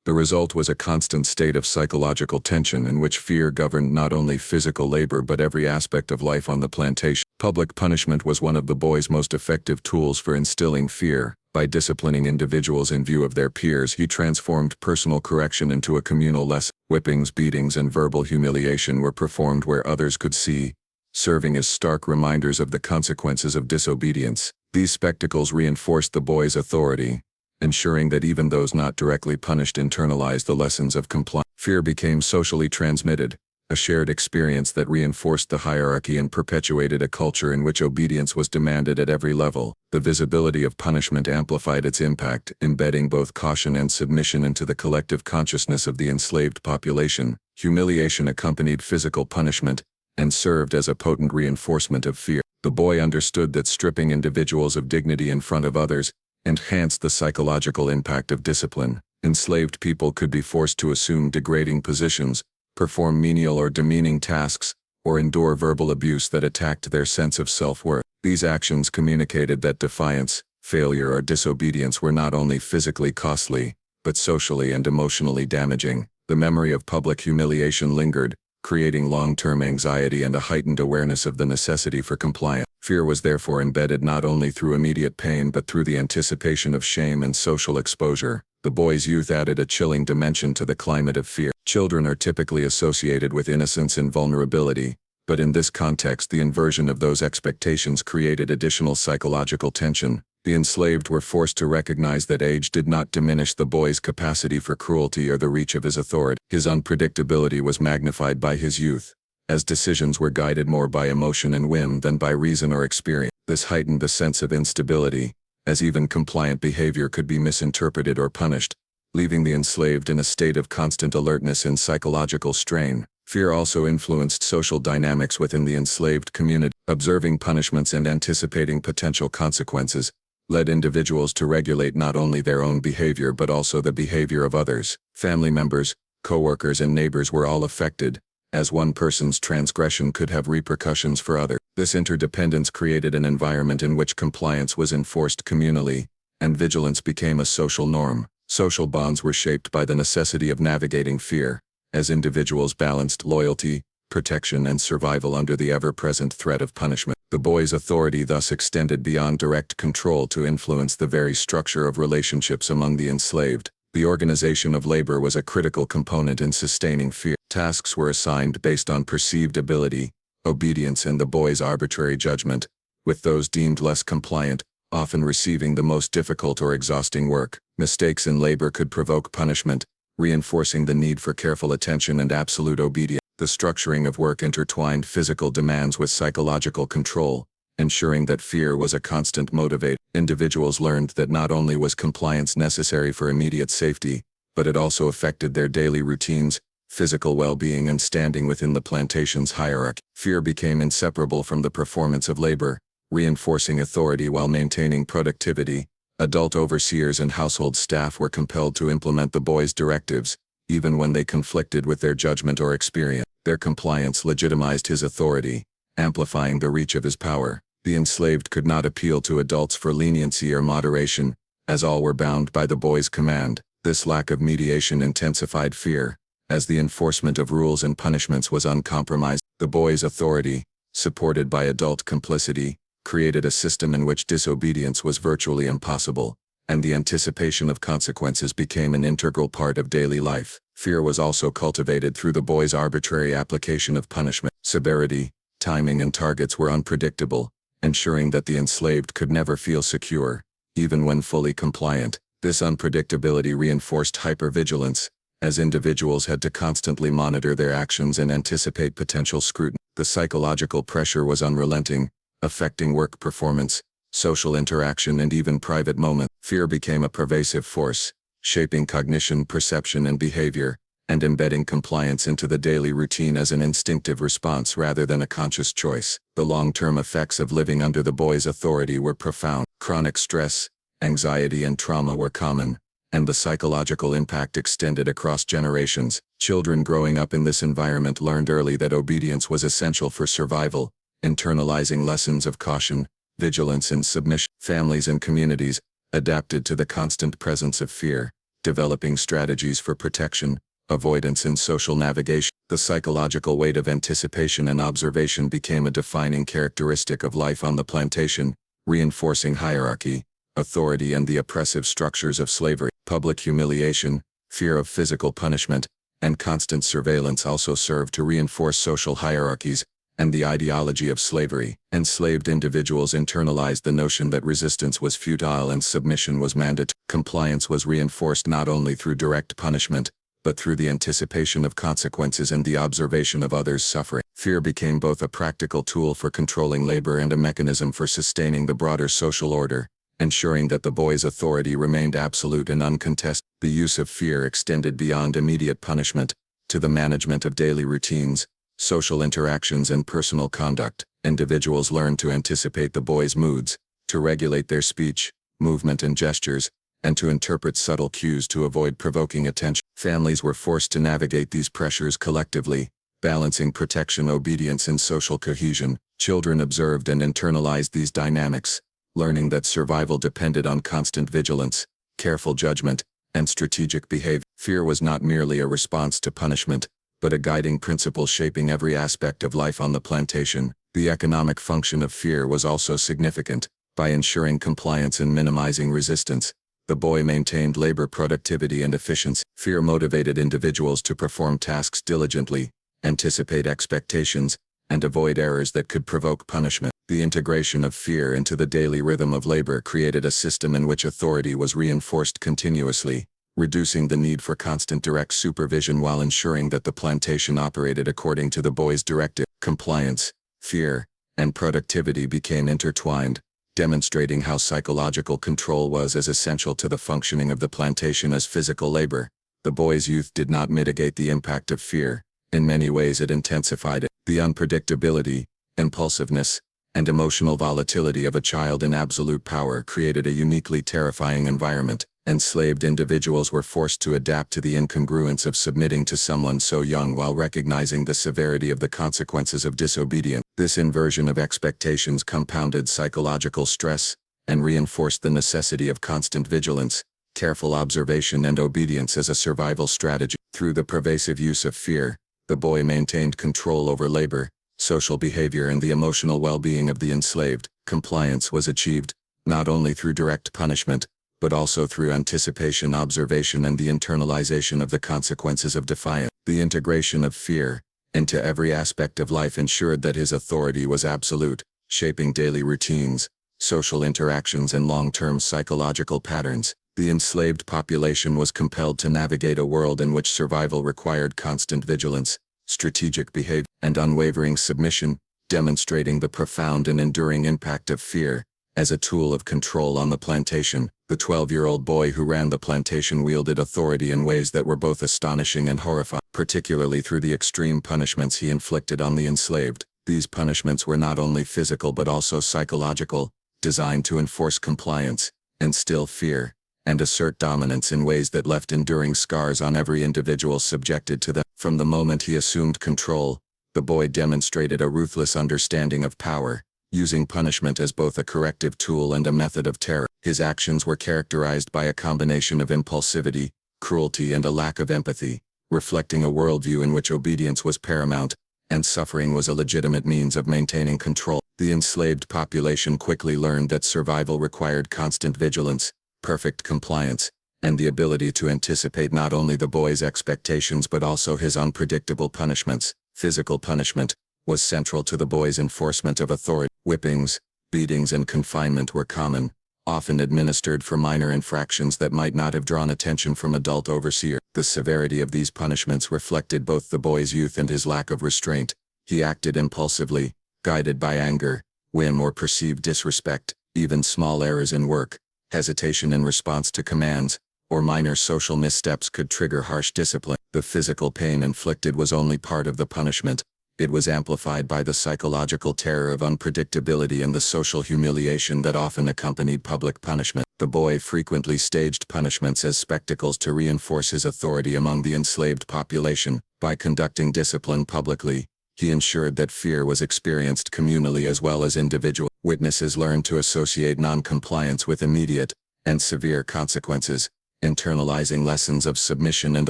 The result was a constant state of psychological tension in which fear governed not only physical labor but every aspect of life on the plantation. Public punishment was one of the boy's most effective tools for instilling fear. By disciplining individuals in view of their peers, he transformed personal correction into a communal lesson. Whippings, beatings, and verbal humiliation were performed where others could see, serving as stark reminders of the consequences of disobedience. These spectacles reinforced the boy's authority, ensuring that even those not directly punished internalized the lessons of compliance. Fear became socially transmitted, a shared experience that reinforced the hierarchy and perpetuated a culture in which obedience was demanded at every level. The visibility of punishment amplified its impact, embedding both caution and submission into the collective consciousness of the enslaved population. Humiliation accompanied physical punishment and served as a potent reinforcement of fear. The boy understood that stripping individuals of dignity in front of others enhanced the psychological impact of discipline. Enslaved people could be forced to assume degrading positions, perform menial or demeaning tasks, or endure verbal abuse that attacked their sense of self-worth. These actions communicated that defiance, failure, or disobedience were not only physically costly, but socially and emotionally damaging. The memory of public humiliation lingered, creating long-term anxiety and a heightened awareness of the necessity for compliance. Fear was therefore embedded not only through immediate pain but through the anticipation of shame and social exposure. The boy's youth added a chilling dimension to the climate of fear. Children are typically associated with innocence and vulnerability, but in this context the inversion of those expectations created additional psychological tension. The enslaved were forced to recognize that age did not diminish the boy's capacity for cruelty or the reach of his authority. His unpredictability was magnified by his youth, as decisions were guided more by emotion and whim than by reason or experience. This heightened the sense of instability, as even compliant behavior could be misinterpreted or punished, leaving the enslaved in a state of constant alertness and psychological strain. Fear also influenced social dynamics within the enslaved community. Observing punishments and anticipating potential consequences led individuals to regulate not only their own behavior but also the behavior of others. Family members, co-workers, and neighbors were all affected, as one person's transgression could have repercussions for others. This interdependence created an environment in which compliance was enforced communally, and vigilance became a social norm. Social bonds were shaped by the necessity of navigating fear, as individuals balanced loyalty, protection, and survival under the ever-present threat of punishment. The boy's authority thus extended beyond direct control to influence the very structure of relationships among the enslaved. The organization of labor was a critical component in sustaining fear. Tasks were assigned based on perceived ability, obedience, and the boy's arbitrary judgment, with those deemed less compliant often receiving the most difficult or exhausting work. Mistakes in labor could provoke punishment, reinforcing the need for careful attention and absolute obedience. The structuring of work intertwined physical demands with psychological control, ensuring that fear was a constant motivator. Individuals learned that not only was compliance necessary for immediate safety, but it also affected their daily routines, physical well-being, and standing within the plantation's hierarchy. Fear became inseparable from the performance of labor, reinforcing authority while maintaining productivity. Adult overseers and household staff were compelled to implement the boy's directives, even when they conflicted with their judgment or experience. Their compliance legitimized his authority, amplifying the reach of his power. The enslaved could not appeal to adults for leniency or moderation, as all were bound by the boy's command. This lack of mediation intensified fear, as the enforcement of rules and punishments was uncompromised. The boy's authority, supported by adult complicity, created a system in which disobedience was virtually impossible, and the anticipation of consequences became an integral part of daily life. Fear was also cultivated through the boy's arbitrary application of punishment. Severity, timing, and targets were unpredictable, ensuring that the enslaved could never feel secure, even when fully compliant. This unpredictability reinforced hypervigilance, as individuals had to constantly monitor their actions and anticipate potential scrutiny. The psychological pressure was unrelenting, affecting work performance, social interaction, and even private moments. Fear became a pervasive force, shaping cognition, perception, and behavior, and embedding compliance into the daily routine as an instinctive response rather than a conscious choice. The long-term effects of living under the boy's authority were profound. Chronic stress, anxiety, and trauma were common, and the psychological impact extended across generations. Children growing up in this environment learned early that obedience was essential for survival, internalizing lessons of caution, vigilance, and submission. Families and communities adapted to the constant presence of fear, developing strategies for protection, avoidance, and social navigation. The psychological weight of anticipation and observation became a defining characteristic of life on the plantation, reinforcing hierarchy, authority, and the oppressive structures of slavery. Public humiliation, fear of physical punishment, and constant surveillance also served to reinforce social hierarchies and the ideology of slavery. Enslaved individuals internalized the notion that resistance was futile and submission was mandatory. Compliance was reinforced not only through direct punishment, but through the anticipation of consequences and the observation of others' suffering. Fear became both a practical tool for controlling labor and a mechanism for sustaining the broader social order, ensuring that the boy's authority remained absolute and uncontested. The use of fear extended beyond immediate punishment to the management of daily routines, social interactions and personal conduct. Individuals learned to anticipate the boy's moods, to regulate their speech, movement and gestures, and to interpret subtle cues to avoid provoking attention. Families were forced to navigate these pressures collectively, balancing protection, obedience, and social cohesion. Children observed and internalized these dynamics, learning that survival depended on constant vigilance, careful judgment, and strategic behavior. Fear was not merely a response to punishment, but a guiding principle shaping every aspect of life on the plantation. The economic function of fear was also significant. By ensuring compliance and minimizing resistance, the boy maintained labor productivity and efficiency. Fear motivated individuals to perform tasks diligently, anticipate expectations, and avoid errors that could provoke punishment. The integration of fear into the daily rhythm of labor created a system in which authority was reinforced continuously, reducing the need for constant direct supervision while ensuring that the plantation operated according to the boy's directive. Compliance, fear, and productivity became intertwined, demonstrating how psychological control was as essential to the functioning of the plantation as physical labor. The boy's youth did not mitigate the impact of fear. In many ways it intensified it. The unpredictability, impulsiveness, and emotional volatility of a child in absolute power created a uniquely terrifying environment. Enslaved individuals were forced to adapt to the incongruence of submitting to someone so young while recognizing the severity of the consequences of disobedience. This inversion of expectations compounded psychological stress and reinforced the necessity of constant vigilance, careful observation, and obedience as a survival strategy. Through the pervasive use of fear, the boy maintained control over labor, social behavior, and the emotional well-being of the enslaved. Compliance was achieved, not only through direct punishment, but also through anticipation, observation, and the internalization of the consequences of defiance. The integration of fear into every aspect of life ensured that his authority was absolute, shaping daily routines, social interactions, and long-term psychological patterns. The enslaved population was compelled to navigate a world in which survival required constant vigilance, strategic behavior, and unwavering submission, demonstrating the profound and enduring impact of fear as a tool of control on the plantation. The 12-year-old boy who ran the plantation wielded authority in ways that were both astonishing and horrifying, particularly through the extreme punishments he inflicted on the enslaved. These punishments were not only physical but also psychological, designed to enforce compliance, instill fear, and assert dominance in ways that left enduring scars on every individual subjected to them. From the moment he assumed control, the boy demonstrated a ruthless understanding of power, using punishment as both a corrective tool and a method of terror. His actions were characterized by a combination of impulsivity, cruelty, and a lack of empathy, reflecting a worldview in which obedience was paramount, and suffering was a legitimate means of maintaining control. The enslaved population quickly learned that survival required constant vigilance, perfect compliance, and the ability to anticipate not only the boy's expectations but also his unpredictable punishments. Physical punishment was central to the boy's enforcement of authority. Whippings, beatings, and confinement were common, often administered for minor infractions that might not have drawn attention from adult overseers. The severity of these punishments reflected both the boy's youth and his lack of restraint. He acted impulsively, guided by anger, whim, or perceived disrespect. Even small errors in work, hesitation in response to commands, or minor social missteps could trigger harsh discipline. The physical pain inflicted was only part of the punishment. It was amplified by the psychological terror of unpredictability and the social humiliation that often accompanied public punishment. The boy frequently staged punishments as spectacles to reinforce his authority among the enslaved population. By conducting discipline publicly, he ensured that fear was experienced communally as well as individually. Witnesses learned to associate non-compliance with immediate and severe consequences, internalizing lessons of submission and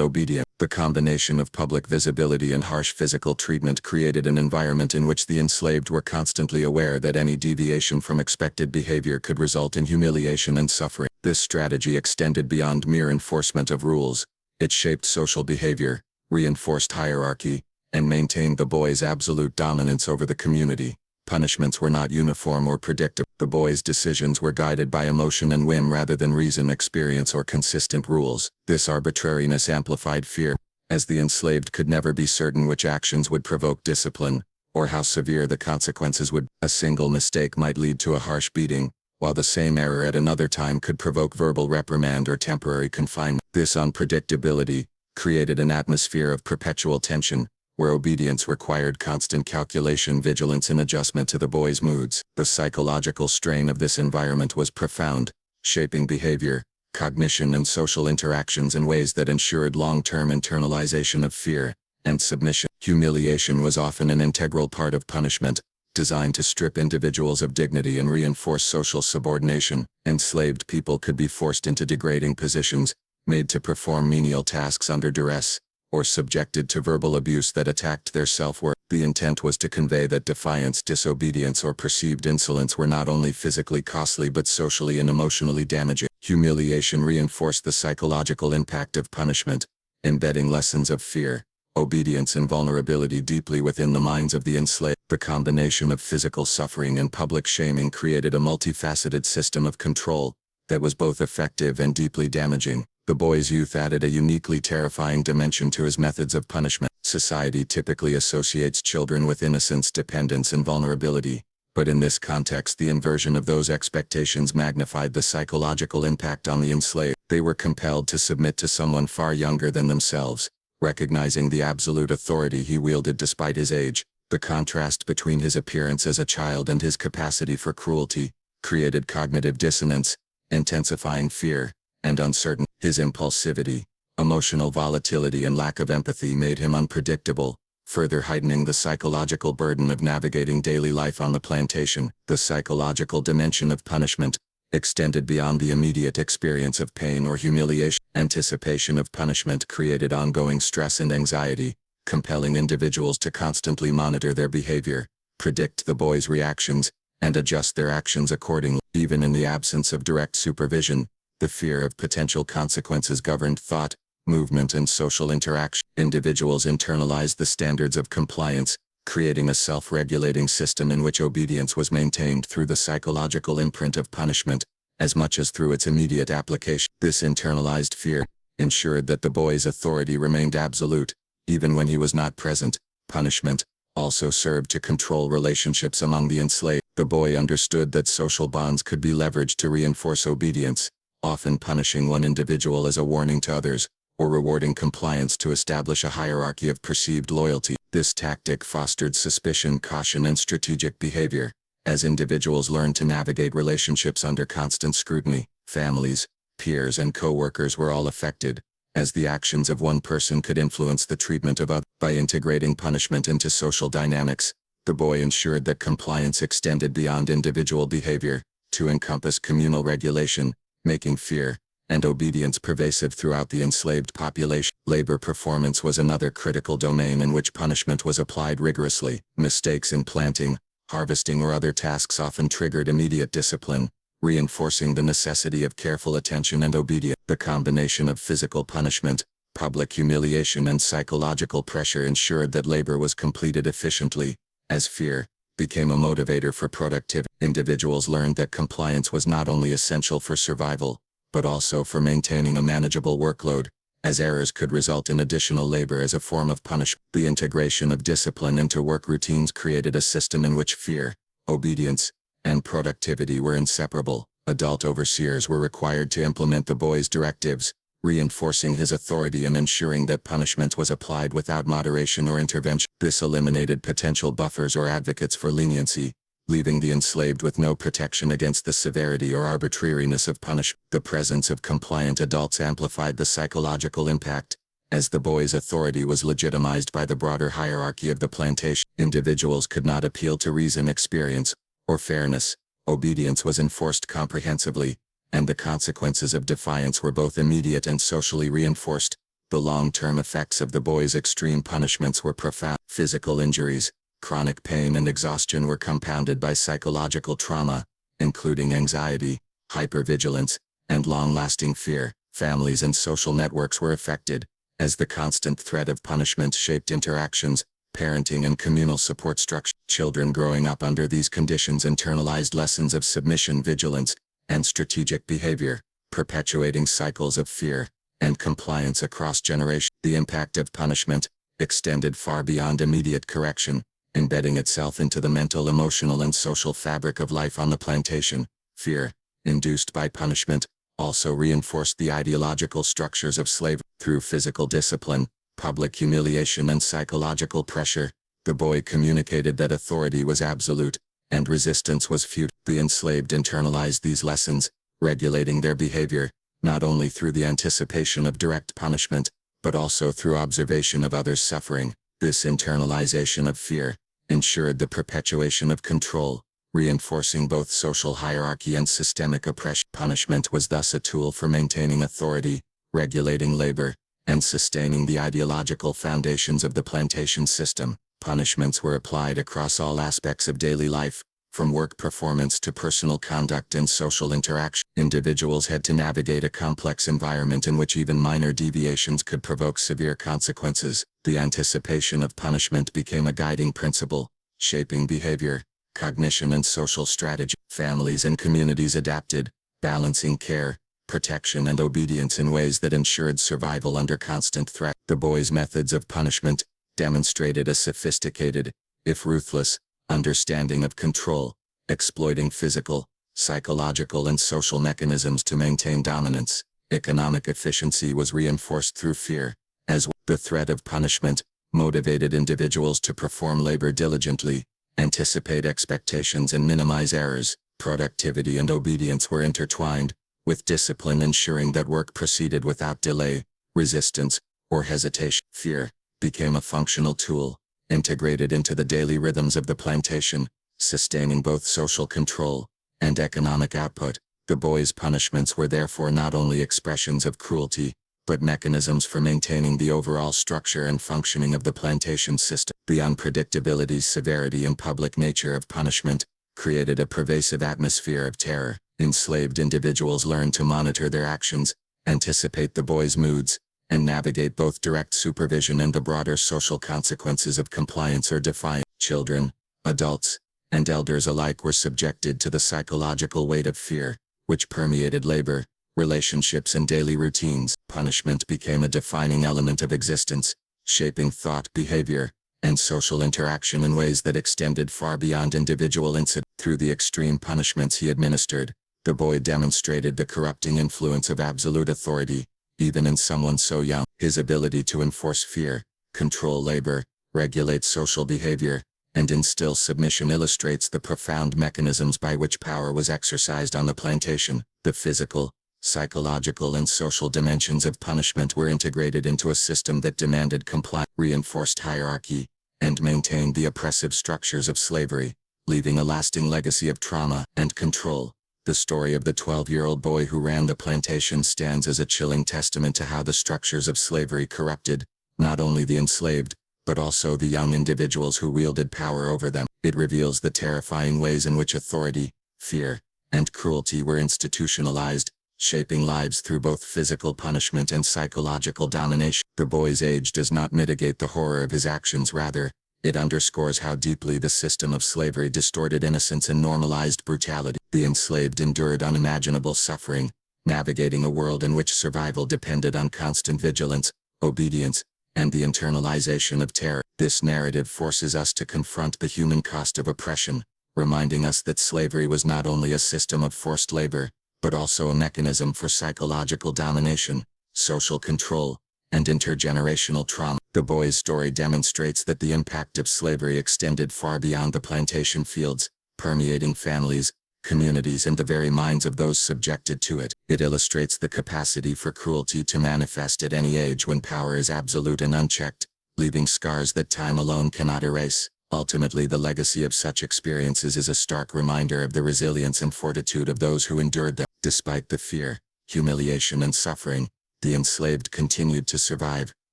obedience. The combination of public visibility and harsh physical treatment created an environment in which the enslaved were constantly aware that any deviation from expected behavior could result in humiliation and suffering. This strategy extended beyond mere enforcement of rules. It shaped social behavior, reinforced hierarchy, and maintained the boy's absolute dominance over the community. Punishments were not uniform or predictable. The boys' decisions were guided by emotion and whim rather than reason, experience, or consistent rules. This arbitrariness amplified fear, as the enslaved could never be certain which actions would provoke discipline, or how severe the consequences would. A single mistake might lead to a harsh beating, while the same error at another time could provoke verbal reprimand or temporary confinement. This unpredictability created an atmosphere of perpetual tension, where obedience required constant calculation, vigilance, and adjustment to the boys' moods. The psychological strain of this environment was profound, shaping behavior, cognition, and social interactions in ways that ensured long-term internalization of fear and submission. Humiliation was often an integral part of punishment, designed to strip individuals of dignity and reinforce social subordination. Enslaved people could be forced into degrading positions, made to perform menial tasks under duress, or subjected to verbal abuse that attacked their self-worth. The intent was to convey that defiance, disobedience, or perceived insolence were not only physically costly but socially and emotionally damaging. Humiliation reinforced the psychological impact of punishment, embedding lessons of fear, obedience, and vulnerability deeply within the minds of the enslaved. The combination of physical suffering and public shaming created a multifaceted system of control that was both effective and deeply damaging. The boy's youth added a uniquely terrifying dimension to his methods of punishment. Society typically associates children with innocence, dependence, and vulnerability, but in this context the inversion of those expectations magnified the psychological impact on the enslaved. They were compelled to submit to someone far younger than themselves, recognizing the absolute authority he wielded despite his age. The contrast between his appearance as a child and his capacity for cruelty created cognitive dissonance, intensifying fear and uncertainty. His impulsivity, emotional volatility, and lack of empathy made him unpredictable, further heightening the psychological burden of navigating daily life on the plantation. The psychological dimension of punishment extended beyond the immediate experience of pain or humiliation. Anticipation of punishment created ongoing stress and anxiety, compelling individuals to constantly monitor their behavior, predict the boys' reactions, and adjust their actions accordingly. Even in the absence of direct supervision, the fear of potential consequences governed thought, movement, and social interaction. Individuals internalized the standards of compliance, creating a self-regulating system in which obedience was maintained through the psychological imprint of punishment, as much as through its immediate application. This internalized fear ensured that the boy's authority remained absolute, even when he was not present. Punishment also served to control relationships among the enslaved. The boy understood that social bonds could be leveraged to reinforce obedience, often punishing one individual as a warning to others, or rewarding compliance to establish a hierarchy of perceived loyalty. This tactic fostered suspicion, caution, and strategic behavior. As individuals learned to navigate relationships under constant scrutiny, families, peers, and co-workers were all affected, as the actions of one person could influence the treatment of others. By integrating punishment into social dynamics, the boy ensured that compliance extended beyond individual behavior to encompass communal regulation, making fear and obedience pervasive throughout the enslaved population. Labor performance was another critical domain in which punishment was applied rigorously. Mistakes in planting, harvesting, or other tasks often triggered immediate discipline, reinforcing the necessity of careful attention and obedience. The combination of physical punishment, public humiliation, and psychological pressure ensured that labor was completed efficiently, as fear became a motivator for productivity. Individuals learned that compliance was not only essential for survival, but also for maintaining a manageable workload, as errors could result in additional labor as a form of punishment. The integration of discipline into work routines created a system in which fear, obedience, and productivity were inseparable. Adult overseers were required to implement the boy's directives, reinforcing his authority and ensuring that punishment was applied without moderation or intervention. This eliminated potential buffers or advocates for leniency, leaving the enslaved with no protection against the severity or arbitrariness of punishment. The presence of compliant adults amplified the psychological impact, as the boy's authority was legitimized by the broader hierarchy of the plantation. Individuals could not appeal to reason, experience, or fairness. Obedience was enforced comprehensively, and the consequences of defiance were both immediate and socially reinforced. The long-term effects of the boy's extreme punishments were profound. Physical injuries, chronic pain, and exhaustion were compounded by psychological trauma, including anxiety, hypervigilance, and long-lasting fear. Families and social networks were affected, as the constant threat of punishment shaped interactions, parenting, and communal support structure. Children growing up under these conditions internalized lessons of submission, vigilance, and strategic behavior, perpetuating cycles of fear and compliance across generations. The impact of punishment extended far beyond immediate correction, embedding itself into the mental, emotional, and social fabric of life on the plantation. Fear, induced by punishment, also reinforced the ideological structures of slavery. Through physical discipline, public humiliation, and psychological pressure, the boy communicated that authority was absolute, and resistance was futile. The enslaved internalized these lessons, regulating their behavior, not only through the anticipation of direct punishment, but also through observation of others' suffering. This internalization of fear ensured the perpetuation of control, reinforcing both social hierarchy and systemic oppression. Punishment was thus a tool for maintaining authority, regulating labor, and sustaining the ideological foundations of the plantation system. Punishments were applied across all aspects of daily life, from work performance to personal conduct and social interaction. Individuals had to navigate a complex environment in which even minor deviations could provoke severe consequences. The anticipation of punishment became a guiding principle, shaping behavior, cognition, and social strategy. Families and communities adapted, balancing care, protection, and obedience in ways that ensured survival under constant threat. The boy's methods of punishment demonstrated a sophisticated, if ruthless, understanding of control, exploiting physical, psychological, and social mechanisms to maintain dominance. Economic efficiency was reinforced through fear, as the threat of punishment motivated individuals to perform labor diligently, anticipate expectations, and minimize errors. Productivity and obedience were intertwined, with discipline ensuring that work proceeded without delay, resistance, or hesitation. Fear became a functional tool, integrated into the daily rhythms of the plantation, sustaining both social control and economic output. The boy's punishments were therefore not only expressions of cruelty, but mechanisms for maintaining the overall structure and functioning of the plantation system. The unpredictability, severity, and public nature of punishment created a pervasive atmosphere of terror. Enslaved individuals learned to monitor their actions, anticipate the boy's moods, and navigate both direct supervision and the broader social consequences of compliance or defiance. Children, adults, and elders alike were subjected to the psychological weight of fear, which permeated labor, relationships, and daily routines. Punishment became a defining element of existence, shaping thought, behavior, and social interaction in ways that extended far beyond individual incidents. Through the extreme punishments he administered, the boy demonstrated the corrupting influence of absolute authority, even in someone so young. His ability to enforce fear, control labor, regulate social behavior, and instill submission illustrates the profound mechanisms by which power was exercised on the plantation. The physical, psychological, and social dimensions of punishment were integrated into a system that demanded compliance, reinforced hierarchy, and maintained the oppressive structures of slavery, leaving a lasting legacy of trauma and control. The story of the 12-year-old boy who ran the plantation stands as a chilling testament to how the structures of slavery corrupted, not only the enslaved, but also the young individuals who wielded power over them. It reveals the terrifying ways in which authority, fear, and cruelty were institutionalized, shaping lives through both physical punishment and psychological domination. The boy's age does not mitigate the horror of his actions, rather, it underscores how deeply the system of slavery distorted innocence and normalized brutality. The enslaved endured unimaginable suffering, navigating a world in which survival depended on constant vigilance, obedience, and the internalization of terror. This narrative forces us to confront the human cost of oppression, reminding us that slavery was not only a system of forced labor, but also a mechanism for psychological domination, social control, and intergenerational trauma. The boy's story demonstrates that the impact of slavery extended far beyond the plantation fields, permeating families, communities, and the very minds of those subjected to it. It illustrates the capacity for cruelty to manifest at any age when power is absolute and unchecked, leaving scars that time alone cannot erase. Ultimately, the legacy of such experiences is a stark reminder of the resilience and fortitude of those who endured them. Despite the fear, humiliation, and suffering, the enslaved continued to survive,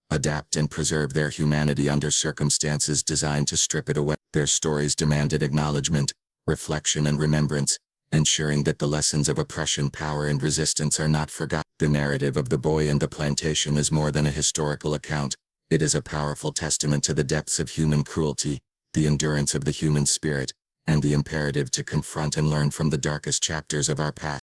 adapt, and preserve their humanity under circumstances designed to strip it away. Their stories demanded acknowledgement, reflection, and remembrance, ensuring that the lessons of oppression, power, and resistance are not forgotten. The narrative of the boy and the plantation is more than a historical account. It is a powerful testament to the depths of human cruelty, the endurance of the human spirit, and the imperative to confront and learn from the darkest chapters of our past.